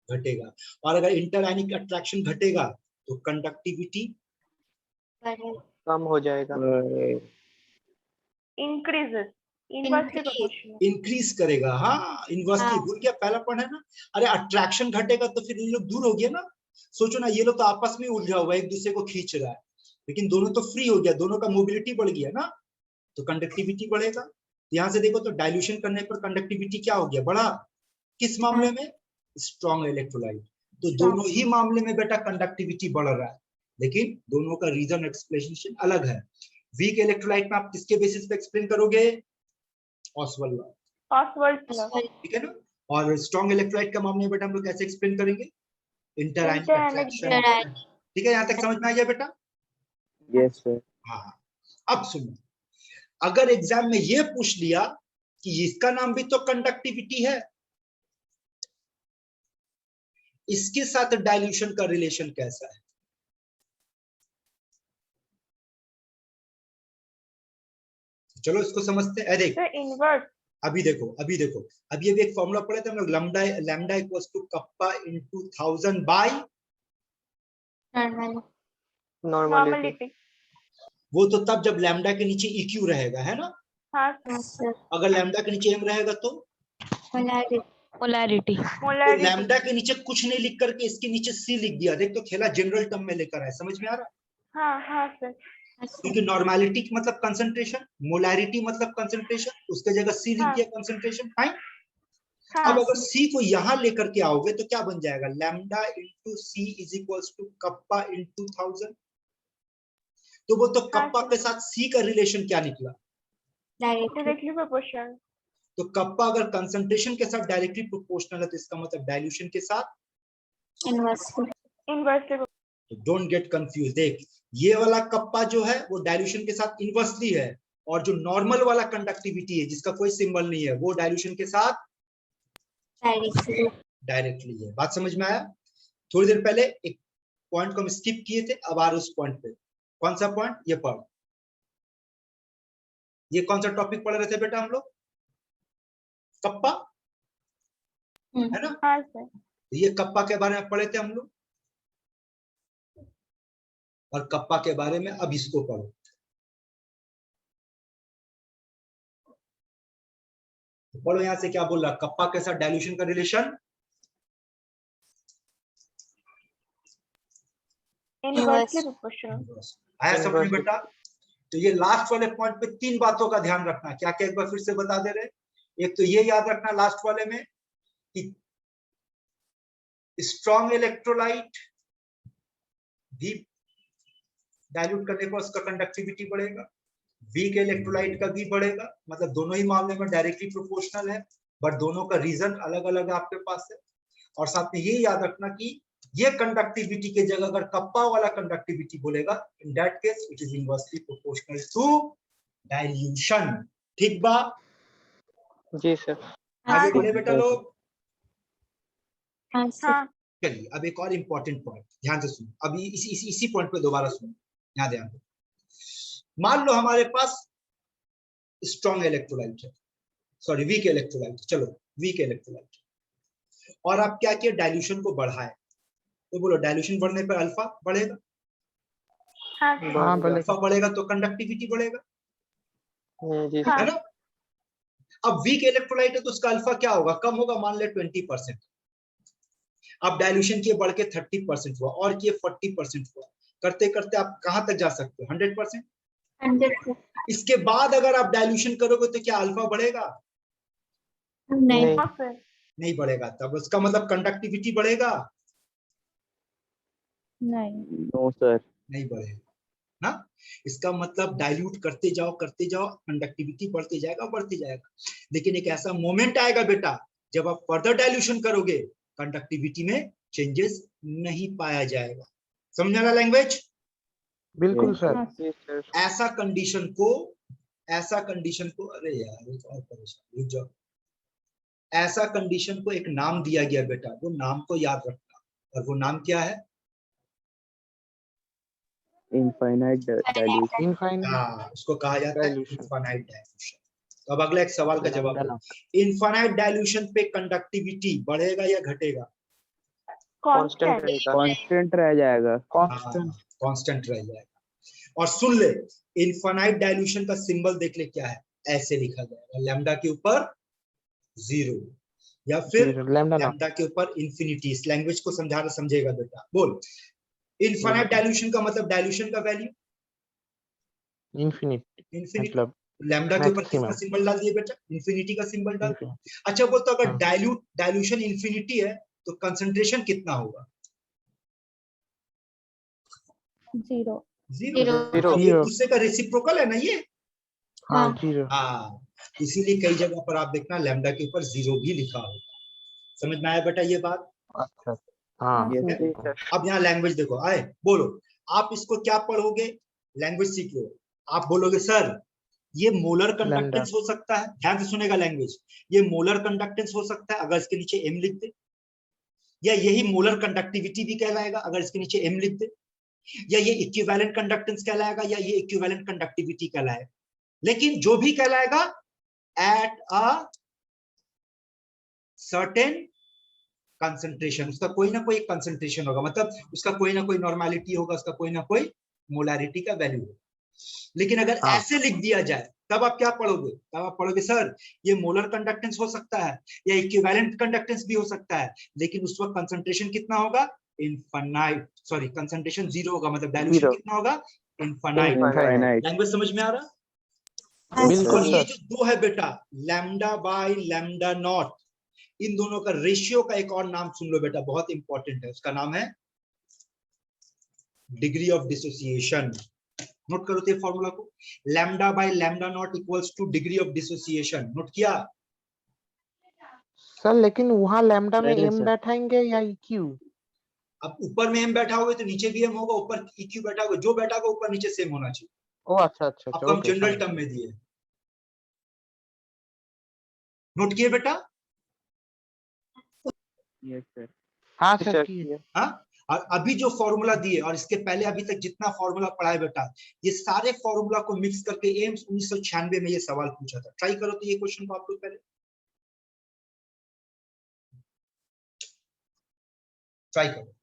घटेगा, और अगर इंटर आयनिक अट्रैक्शन घटेगा तो कंडक्टिविटी कम हो जाएगा। increases inversely proportional। इंक्रीज करेगा। हाँ, इनवर्सली भूल गया, पहला पॉइंट है ना। अरे अट्रैक्शन घटेगा तो फिर ये लोग दूर हो गया ना। सोचो ना, ये लोग तो आपस में उलझा हुआ है, एक दूसरे को खींच रहा है, लेकिन दोनों तो फ्री हो गया, दोनों का मोबिलिटी बढ़ गया ना, तो कंडक्टिविटी बढ़ेगा। यहाँ से देखो तो डाइल्यूशन करने पर कंडक्टिविटी क्या हो गया, बढ़ा। किस मामले में? Strong electrolyte. तो दोनों ही मामले में बेटा कंडक्टिविटी बढ़ रहा है, लेकिन दोनों का रीजन एक्सप्लेनेशन अलग है। वीक इलेक्ट्रोलाइट में आप किसके बेसिस पे एक्सप्लेन करोगे? ऑसवाल्ड लॉ, ठीक है ना। और स्ट्रॉन्ग इलेक्ट्रोलाइट का मामले में बेटा हम लोग कैसे एक्सप्लेन करेंगे? इंटर आयनिक अट्रैक्शन। ठीक है, यहाँ तक समझ में आ गया बेटा? Yes sir. हाँ, अब सुनो, अगर एग्जाम में ये पूछ लिया कि इसका नाम भी तो कंडक्टिविटी है, इसके साथ डाइल्यूशन का रिलेशन कैसा है? चलो इसको समझते हैं। देख इनवर्स, अभी देखो अभी एक फॉर्मूला पढ़े थे हम लोग, lambda equals to kappa into 1000 by normality. वो तो तब जब लैम्डा के नीचे EQ रहेगा, है ना। हाँ अगर लैम्डा के नीचे M रहेगा तो पोलैरिटी। तो लैम्डा के नीचे कुछ नहीं लिख करके इसके नीचे C लिख दिया। देख तो खेला जनरल टर्म में लेकर आए, समझ में आ रहा? हाँ सर। क्योंकि नॉर्मलिटी मतलब कंसंट्रेशन, मोलैरिटी मतलब कंसंट्रेशन, उसके जगह C लिख दिया कंसंट्रेशन। फाइन। अब अगर C को यहां लेकर के आओगे तो क्या बन जाएगा? Lambda into C is equals to kappa into 1000। तो वो तो कप्पा के साथ C का रिलेशन क्या निकला? Directly proportional. तो कप्पा अगर कंसंट्रेशन के साथ डायरेक्टली प्रोपोर्शनल है तो इसका मतलब डाइल्यूशन के साथ इनवर्सली। Don't get confuse. देख, ये वाला कप्पा जो है वो डाइल्यूशन के साथ इनवर्सली है, और जो नॉर्मल वाला कंडक्टिविटी है जिसका कोई सिंबल नहीं है, वो डाइल्यूशन के साथ डायरेक्टली है। बात समझ में आया? थोड़ी देर पहले एक पॉइंट को हम स्किप किए थे, अब आ रहे उस पॉइंट पे। कौन सा पॉइंट? ये पढ़, ये कौन सा टॉपिक पढ़ रहे थे बेटा हम लोग? कप्पा, है ना। हाँ सर। ये कप्पा के बारे में पढ़े थे हम लोग, और कप्पा के बारे में अब इसको पढ़ो। तो पढ़ो यहां से क्या बोल रहा, कप्पा के साथ डाइल्यूशन का रिलेशन इनवर्सली प्रोपोर्शनल। आया समझ में बेटा? तो ये लास्ट वाले पॉइंट पे 3 बातों का ध्यान रखना। क्या क्या एक बार फिर से बता दे रहे। एक तो ये याद रखना लास्ट वाले में कि स्ट्रॉन्ग इलेक्ट्रोलाइट भी डाइल्यूट करने पर उसका कंडक्टिविटी बढ़ेगा, वीक इलेक्ट्रोलाइट का भी बढ़ेगा। मतलब दोनों ही मामले में डायरेक्टली प्रोपोर्शनल है, बट दोनों का रीजन अलग अलग आपके पास है। और साथ में ये याद रखना कि ये कंडक्टिविटी के जगह अगर कप्पा वाला कंडक्टिविटी बोलेगा, in that case it is inversely proportional to dilution. ठीक बा? जी सर। आगे बढ़े बेटा लोग। हाँ सर। चलिए अब एक और इंपॉर्टेंट पॉइंट ध्यान से सुनो। अभी इसी पॉइंट पे दोबारा सुनो, यहाँ ध्यान दो। मान लो हमारे पास स्ट्रॉन्ग इलेक्ट्रोलाइट है, सॉरी वीक इलेक्ट्रोलाइट, चलो वीक इलेक्ट्रोलाइट, और आप क्या किया, डाइल्यूशन को बढ़ाए। तो बोलो डाइल्यूशन बढ़ने पर अल्फा बढ़ेगा। हाँ अल्फा बढ़ेगा तो कंडक्टिविटी बढ़ेगा, जी है ना। अब वीक इलेक्ट्रोलाइट है तो उसका अल्फा क्या होगा, कम होगा, मान ले 20%। अब डाइल्यूशन किए बढ़ के 30% हुआ, और किए 40% हुआ, करते करते आप कहां तक जा सकते हो, 100%। इसके बाद अगर आप डाइल्यूशन करोगे तो क्या अल्फा बढ़ेगा? नहीं नहीं हाँ सर। नहीं बढ़ेगा, तब उसका मतलब कंडक्टिविटी बढ़ेगा, नहीं नो सर नहीं बढ़ेगा ना। इसका मतलब डाइल्यूट करते जाओ कंडक्टिविटी बढ़ते जाएगा। लेकिन एक ऐसा मोमेंट आएगा बेटा जब आप फर्दर डाइल्यूशन करोगे कंडक्टिविटी में चेंजेस नहीं पाया जाएगा। समझ आ रहा लैंग्वेज? बिल्कुल सर। जी सर ऐसा कंडीशन को अरे यार ये तो और परेशान, रुक जाओ। ऐसा कंडीशन को एक नाम दिया गया बेटा, वो नाम को याद रखना, और वो नाम क्या है? इनफाइनाइट डाइल्यूशन इनफाइनाइट उसको कहा जाता है डाइल्यूशन। Infinite dilution. तो अब अगला एक सवाल का जवाब लैम्डा दो। नॉट। इनफाइनाइट डाइल्यूशन पे कंडक्टिविटी बढ़ेगा या घटेगा? Constant constant. रहेगा कांस्टेंट रह जाएगा कांस्टेंट। कांस्टेंट रह जाएगा। और सुन ले, इनफाइनाइट डाइल्यूशन का सिंबल देख ले क्या है, ऐसे लिखा जाएगा, लैम्डा के ऊपर 0 या फिर लैम्डा नॉट। लैम्डा के ऊपर इंफिनिटी। इस लैंग्वेज को समझेगा बेटा। बोल, इनफाइनाइट डाइल्यूशन का मतलब डाइल्यूशन का वैल्यू इंफिनिट इंफिनिटी। मतलब लैम्डा के ऊपर किसका मैक्सिमम। सिंबल डाल दिए बेटा? इंफिनिटी का सिंबल डाल दिए। इंफिनिट। अच्छा बोल, तो अगर हाँ। डाइल्यूशन इंफिनिटी है तो कंसंट्रेशन कितना होगा? 0 जीरो। जीरो एक दूसरे का रेसिप्रोकल है ना ये। हाँ हाँ। 0। हाँ, इसीलिए कई जगह पर आप देखना लैम्डा के ऊपर 0 भी लिखा होगा। समझ में आया बेटा ये बात? अच्छा हाँ। यस हाँ। जी सर अब यहाँ लैंग्वेज देखो, आए बोलो, आप इसको क्या पढ़ोगे? लैंग्वेज सीख लो। आप बोलोगे सर ये मोलर लैम्डा। कंडक्टेंस हो सकता है, ध्यान से सुनेगा लैंग्वेज, ये मोलर कंडक्टेंस हो सकता है अगर इसके नीचे m लिख दे, या यही मोलर कंडक्टिविटी भी कहलाएगा अगर इसके नीचे m लिख दे, या ये इक्विवेलेंट कंडक्टेंस कहलाएगा, या ये इक्विवेलेंट कंडक्टिविटी कहलाएगा। लेकिन जो भी कहलाएगा एट अ सर्टेन कंसंट्रेशन, उसका कोई ना कोई कंसंट्रेशन होगा, मतलब उसका कोई ना कोई नॉर्मेलिटी होगा, उसका कोई ना कोई मोलारिटी का वैल्यू होगा। लेकिन अगर हाँ। ऐसे लिख दिया जाए तब आप क्या पढ़ोगे? तब आप पढ़ोगे सर ये मोलर कंडक्टेंस हो सकता है या इक्विवेलेंट कंडक्टेंस भी हो सकता है, लेकिन उस वक्त कंसंट्रेशन कितना होगा? इनफाइनाइट, सॉरी कंसंट्रेशन 0 होगा, मतलब डाइल्यूशन जीरो। कितना होगा? इनफाइनाइट। इनफाइनाइट लैंग्वेज समझ में आ रहा? हाँ बिल्कुल और ये सर। जो 2 है बेटा, लैम्डा बाय लैम्डा नॉट, इन दोनों का रेशियो का एक और नाम सुन लो बेटा, बहुत इंपॉर्टेंट है, उसका नाम है डिग्री ऑफ डिसोसिएशन। नोट करो तो फॉर्मूला को, lambda by lambda not equals two degree of dissociation. Note किया? सर लेकिन वहाँ लैम्डा में नहीं m सर बैठाएंगे या q? अब ऊपर में m बैठा होगा तो नीचे भी m होगा, ऊपर eq बैठा होगा, जो बैठा होगा ऊपर नीचे सेम होना चाहिए। ओ अच्छा अच्छा अच्छा। आपको हम ओके जनरल टर्म में दिए। नोट किए बेटा? यस सर हाँ जी सर सर किए। हाँ, और अभी जो फॉर्मूला दिए और इसके पहले अभी तक जितना फॉर्मूला पढ़ा है बेटा, ये सारे फॉर्मूला को मिक्स करके एम्स 1996 में ये सवाल पूछा था। ट्राई करो तो ये क्वेश्चन को आप लोग पहले ट्राई करो।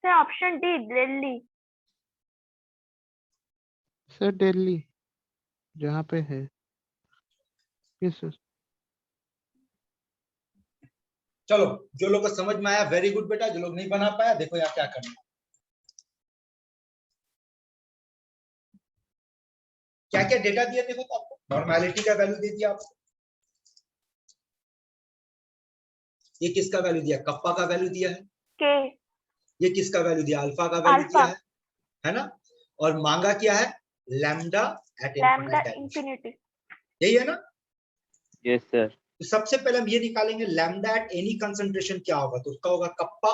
Sir option D Delhi. Sir Delhi जहाँ पे है। Yes sir. चलो, जो लोग को समझ में आया वेरी गुड बेटा, जो लोग नहीं बना पाया देखो यहाँ क्या करना। क्या क्या डेटा दिया देखो तो आपको, नॉर्मेलिटी का वैल्यू दे दिया आपको, ये किसका वैल्यू दिया? कप्पा का वैल्यू दिया है। के। ये किसका वैल्यू दिया? अल्फा का वैल्यू दिया है ना? और मांगा क्या है? Lambda at lambda infinity, infinity. यही है ना? यस सर तो सबसे पहले हम ये निकालेंगे लैम्डा एट एनी कंसंट्रेशन क्या होगा, तो उसका होगा कप्पा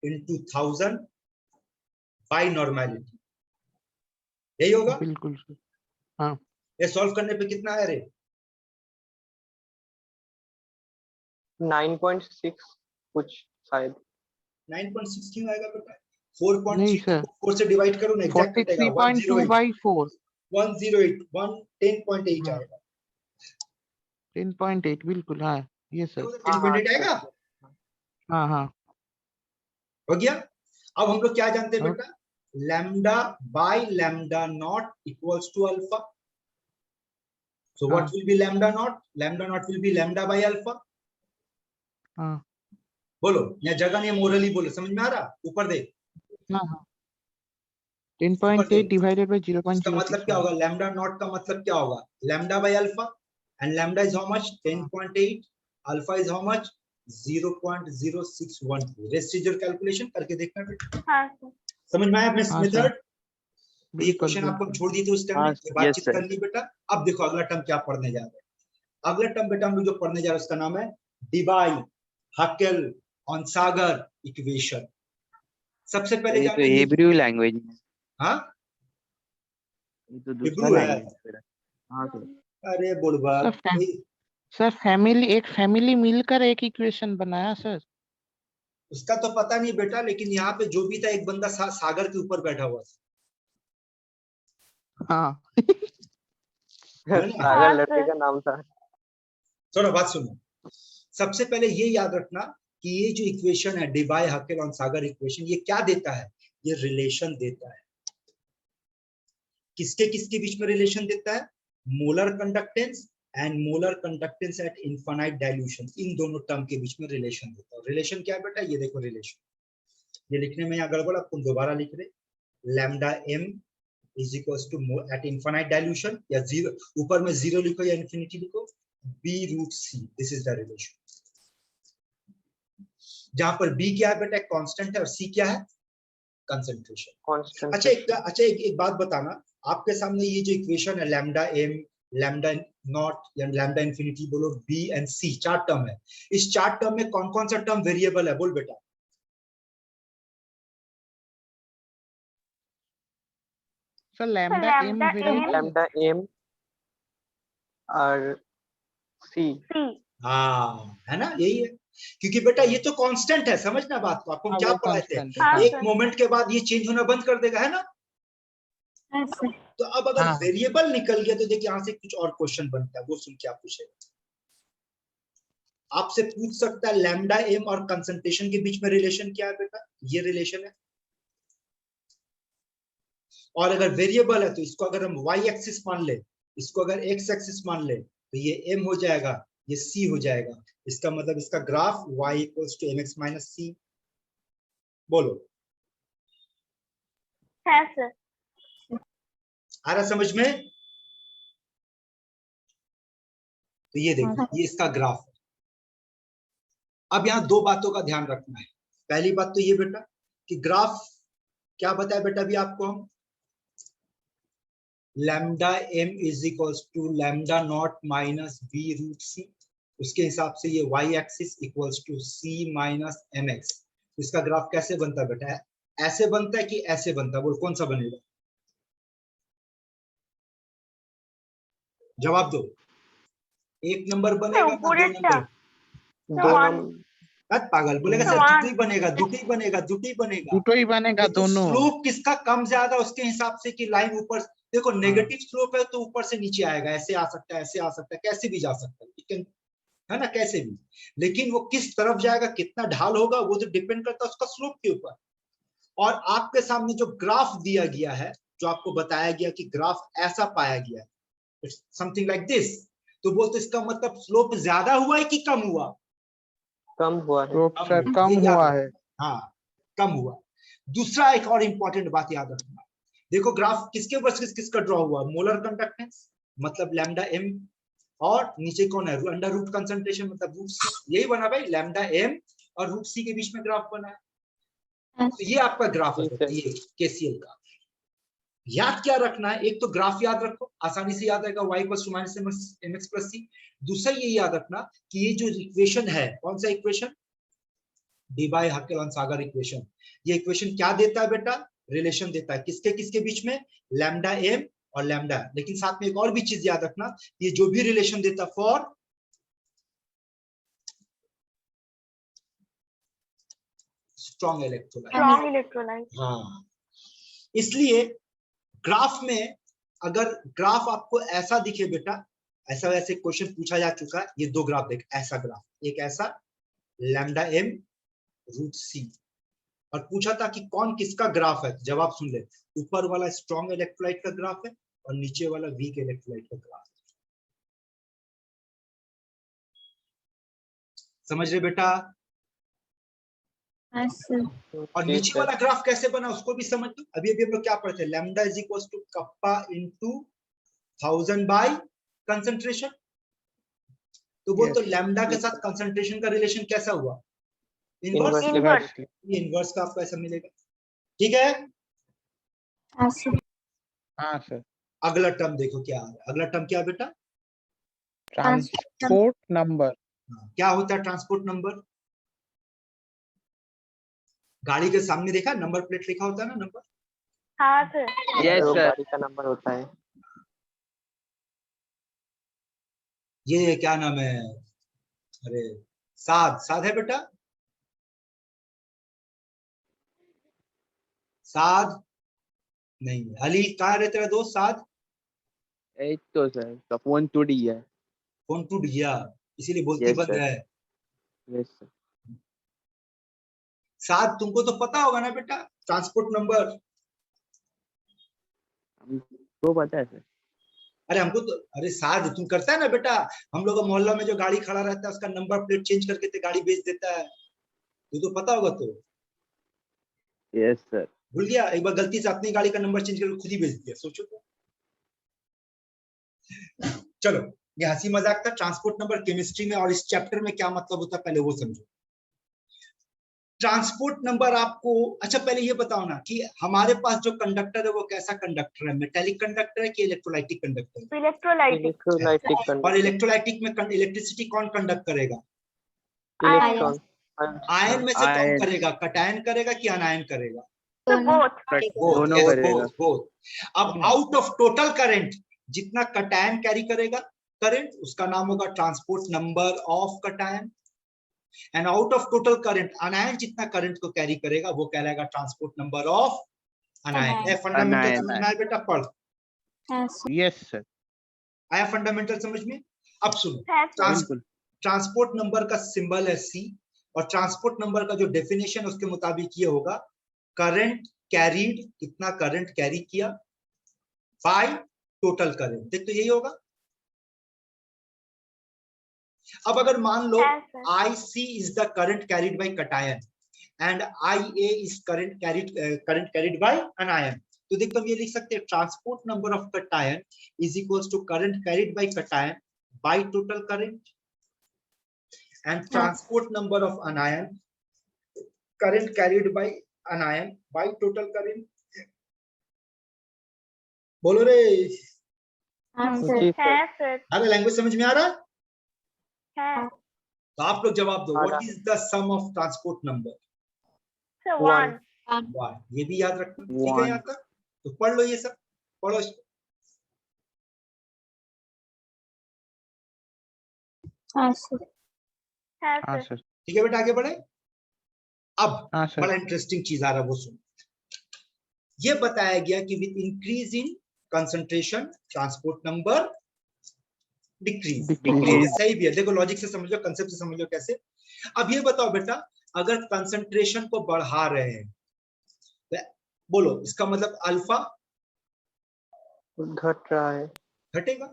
इंटू 1000 बाई नॉर्मेलिटी, यही होगा। बिल्कुल सर। हाँ ये सॉल्व करने पे कितना है रे? 9.6 कुछ शायद। 9.6 क्यों आएगा बेटा? नहीं 4.3 सर, 4 से डिवाइड करो ना, एग्जैक्ट कटेगा 43.2 108 by 4, 108 10.8 हाँ आएगा। 10.8 बिल्कुल। हाँ ये सर। 10.8 आएगा। हाँ हाँ हो गया। अब हम लोग क्या जानते हैं हाँ। बेटा? Lambda by lambda not equals to alpha. So what will be lambda not? Lambda not will be lambda by alpha. हाँ बोलो, या जगह नहीं, मोरली बोलो, समझ में आ रहा? ऊपर देख, हाँ हाँ। ऊपर 10.8 देख। डिवाइडेड बाय इसका मतलब क्या 0.061। होगा? लैम्डा नॉट का मतलब क्या होगा? Lambda by alpha, and lambda is how much? 10.8, alpha is how much? 0.0612। Rest is your calculation, करके देखना बेटा। हाँ सर। समझ में आया हाँ सर, मेथड? ये बिल्कुल क्वेश्चन आपको बिल्कुल। छोड़ दी थी उस टाइम हाँ, में, ये बातचीत yes, sir. कर ली बेटा। अब देखो अगला टर्म क्या पढ़ने जा रहे हैं। अगला टर्म बेटा हम लोग जो पढ़ने जा रहे हैं उसका नाम है डिबाई हकेल ऑनसागर इक्वेशन। सबसे पहले ये तो जानेंगे, हिब्रू लैंग्वेज है। हाँ ये तो दूसरा हिब्रू है। लैंग्वेज है। हाँ सर। अरे बुढ़बा, सर सर फैमिली, एक फैमिली मिलकर एक इक्वेशन बनाया सर। उसका तो पता नहीं बेटा, लेकिन यहाँ पे जो भी था एक बंदा सागर के ऊपर बैठा हुआ था, हाँ है ना? सागर हाँ लड़के सर। का नाम था। सुनो बात सुनो, सबसे पहले ये याद रखना कि ये जो इक्वेशन है Debye Huckel Onsager equation, ये क्या देता है? ये रिलेशन देता है। किसके किसके बीच में रिलेशन देता है? Molar conductance and molar conductance at infinite dilution, इन दोनों टर्म के बीच में रिलेशन देता है। रिलेशन क्या है बेटा? ये देखो रिलेशन, ये लिखने में यहाँ गड़बड़, आपको दोबारा लिख रहे, lambda M is equals to at infinite dilution, या जीरो, ऊपर में जीरो लिखो या इन्फिनिटी लिखो, B root C, this is the relation. जहां पर बी क्या है बेटा? कांस्टेंट है, और सी क्या है? कंसंट्रेशन। अच्छा एक बात बताना, आपके सामने ये जो इक्वेशन है लैम्डा एम, लैम्डा नॉट या लैम्डा इंफिनिटी बोलो, बी एंड सी, चार टर्म है। इस चार टर्म में कौन कौन सा टर्म वेरिएबल है? बोल बेटा। Sir lambda M lambda variable है। लैम्डा एम और सी। हाँ है ना, यही है, क्योंकि बेटा ये तो कांस्टेंट है, समझना बात को। आपको हम हाँ क्या वो पढ़ाए थे? कांस्टेंट है। हाँ हाँ एक सर। मोमेंट के बाद ये चेंज होना बंद कर देगा, है ना? तो अब अगर हाँ वेरिएबल निकल गया तो देखिए यहां से कुछ और क्वेश्चन बनता है, वो सुन क्या पूछेगा। आपसे पूछ सकता है लैम्डा एम और कंसंट्रेशन के बीच में रिलेशन क्या है बेटा? ये रिलेशन है। और अगर वेरिएबल है तो इसको अगर हम y एक्सिस मान ले, इसको अगर x एक्सिस मान ले, तो ये m हो जाएगा, ये c हो जाएगा। इसका मतलब इसका graph y equals to mx minus c। बोलो, है सर। आ रहा समझ में? तो ये देखो, ये इसका ग्राफ है। अब यहाँ दो बातों का ध्यान रखना है। पहली बात तो ये बेटा कि ग्राफ क्या बताया बेटा अभी आपको हम? Lambda M is equals to lambda not minus B root C. उसके हिसाब से ये y axis equals to c minus M X. इसका ग्राफ कैसे बनता है बेटा? ऐसे बनता है कि ऐसे बनता है? बोल कौन सा बनेगा? जवाब दो। एक नंबर बनेगा ना दो नंबर? दो वन। नंबर। पागल बोलेगा सर, वन। दुटी बनेगा, दुटी बनेगा, दुटी बनेगा। दुटो ही बनेगा तो दोनों। स्लोप किसका कम ज्यादा उसके हिसाब से कि लाइन ऊपर, देखो नेगेटिव स्लोप है तो ऊपर से नीचे आएगा, ऐसे आ सकता है, ऐसे आ सकता है, कैसे भी जा सकता है, है ना, कैसे भी। लेकिन वो किस तरफ जाएगा, कितना ढाल होगा, वो तो डिपेंड करता है उसका स्लोप के ऊपर। और आपके सामने जो ग्राफ दिया गया है, जो आपको बताया गया कि ग्राफ ऐसा पाया गया है, समथिंग लाइक दिस, तो बोलते इसका मतलब स्लोप ज्यादा हुआ है कि कम हुआ? कम हुआ है। स्लोप सर कम ये याद हुआ रखना। है। हाँ, कम हुआ। दूसरा एक और इंपॉर्टेंट बात याद रखना, देखो ग्राफ किसके वर्सेस किसका ड्रॉ हुआ? मोलर कंडक्टेंस मतलब लैम्डा एम, और नीचे कौन है? अंडर रूट कंसंट्रेशन मतलब रूट सी। यही बना भाई, लैम्डा एम और रूट सी के बीच में ग्राफ बना है। तो ये आपका ग्राफ है, ये केसीएल का। याद क्या रखना है, एक तो ग्राफ याद रखो, आसानी से याद आएगा, y equals to minus mx plus c। दूसरा ये याद रखना कि ये जो इक्वेशन है, कौन सा इक्वेशन, डी बाय हाकेल सागर इक्वेशन, ये इक्वेशन क्या देता है बेटा, रिलेशन देता है, किसके किसके बीच में, लैम्डा एम और लैम्डा। लेकिन साथ में एक और भी चीज याद रखना, ये जो भी रिलेशन देता फॉर स्ट्रॉन्ग इलेक्ट्रोलाइट। हाँ, इसलिए ग्राफ में अगर ग्राफ आपको ऐसा दिखे बेटा, ऐसा वैसे क्वेश्चन पूछा जा चुका है, ये दो ग्राफ देख, ऐसा ग्राफ, एक ऐसा लैम्डा एम रूट सी, और पूछा था कि कौन किसका ग्राफ है, जवाब सुन ले, ऊपर वाला स्ट्रॉन्ग इलेक्ट्रोलाइट का ग्राफ है और नीचे वाला वीक इलेक्ट्रोलाइट का ग्राफ। समझ रहे बेटा? और नीचे वाला ग्राफ कैसे बना उसको भी समझ लो। अभी अभी हम लोग क्या पढ़ते हैं, lambda is equal to kappa into 1000 by concentration. तो वो तो लैम्डा के साथ कंसंट्रेशन का रिलेशन कैसा हुआ, इनवर्स। ये इनवर्स का आपको ऐसा मिलेगा, ठीक है? हाँ सर। अगला टर्म देखो क्या है, अगला टर्म क्या है बेटा, ट्रांसपोर्ट नंबर। क्या होता है ट्रांसपोर्ट नंबर? गाड़ी के सामने देखा नंबर प्लेट लिखा होता है ना, नंबर। हाँ सर। Yes sir. गाड़ी का नंबर होता है। ये क्या नाम है, अरे साद, साद है बेटा, साद नहीं, अली कहाँ रहे तेरा दोस्त साद? तो सर का फोन टूट गया। फोन टूट गया इसीलिए बोलती Yes, बंद sir. है। Yes sir. साद तुमको तो पता होगा ना बेटा ट्रांसपोर्ट नंबर? हमको पता है सर। अरे हमको तो, अरे साद तुम करता है ना बेटा, हम लोग का मोहल्ला में जो गाड़ी खड़ा रहता है उसका नंबर प्लेट चेंज करके ते गाड़ी बेच देता है, तो पता होगा। तो यस सर। भूल गया, एक बार गलती से अपनी गाड़ी का नंबर चेंज करके खुद ही बेच दिया, सोचो तो। चलो ये हंसी मजाक था, ट्रांसपोर्ट नंबर केमिस्ट्री में और इस चैप्टर में क्या मतलब होता है पहले वो समझो। ट्रांसपोर्ट नंबर आपको, अच्छा पहले ये बताओ ना कि हमारे पास जो कंडक्टर है वो कैसा कंडक्टर है, मेटेलिक कंडक्टर है कि इलेक्ट्रोलाइटिक कंडक्टर है? इलेक्ट्रोलाइटिक। और इलेक्ट्रोलाइटिक में इलेक्ट्रिसिटी कौन कंडक्ट करेगा? इलेक्ट्रॉन। आयन में से कौन आयन। करेगा, कटायन करेगा कि अनायन करेगा? दोनों करेगा। अब आउट ऑफ टोटल करंट जितना कटायन कैरी करेगा करंट, उसका नाम होगा transport number of cation, and out of total current अनायन जितना करंट को कैरी करेगा वो कहलाएगा transport number of अनायन। A fundamental समझ में आया बेटा? पढ़। Yes sir. आया फंडामेंटल समझ में? अब सुनो, ट्रांसपोर्ट नंबर का सिंबल है सी, और ट्रांसपोर्ट नंबर का जो डेफिनेशन उसके मुताबिक ये होगा, करंट कैरीड, कितना करंट कैरी किया, बाय टोटल करंट। देख तो यही होगा। अब अगर मान लो IC is the current carried by cation and IA is current carried by anion, तो देखो हम ये लिख सकते हैं transport number of cation is equals to current carried by cation by total current, and transport number of anion current carried by anion by total current. बोलो रे, अरे लैंग्वेज समझ में आ रहा है? तो आप लोग जवाब दो, what is the sum of transport number? 1। वाह, ये भी याद रखना, ठीक है? यहाँ तक तो पढ़ लो, ये सब पढ़ो इसको। हाँ सर। ठीक है बेटा, आगे बढ़े। अब हाँ सर। बड़ा इंटरेस्टिंग चीज आ रहा है, वो सुनो। ये बताया गया कि with increase in concentration transport number decrease. सही भी है, देखो लॉजिक से समझ लो, कंसेप्ट से समझ लो कैसे। अब ये बताओ बेटा, अगर कंसंट्रेशन को बढ़ा रहे हैं, बोलो इसका मतलब अल्फा घट रहा है, घटेगा।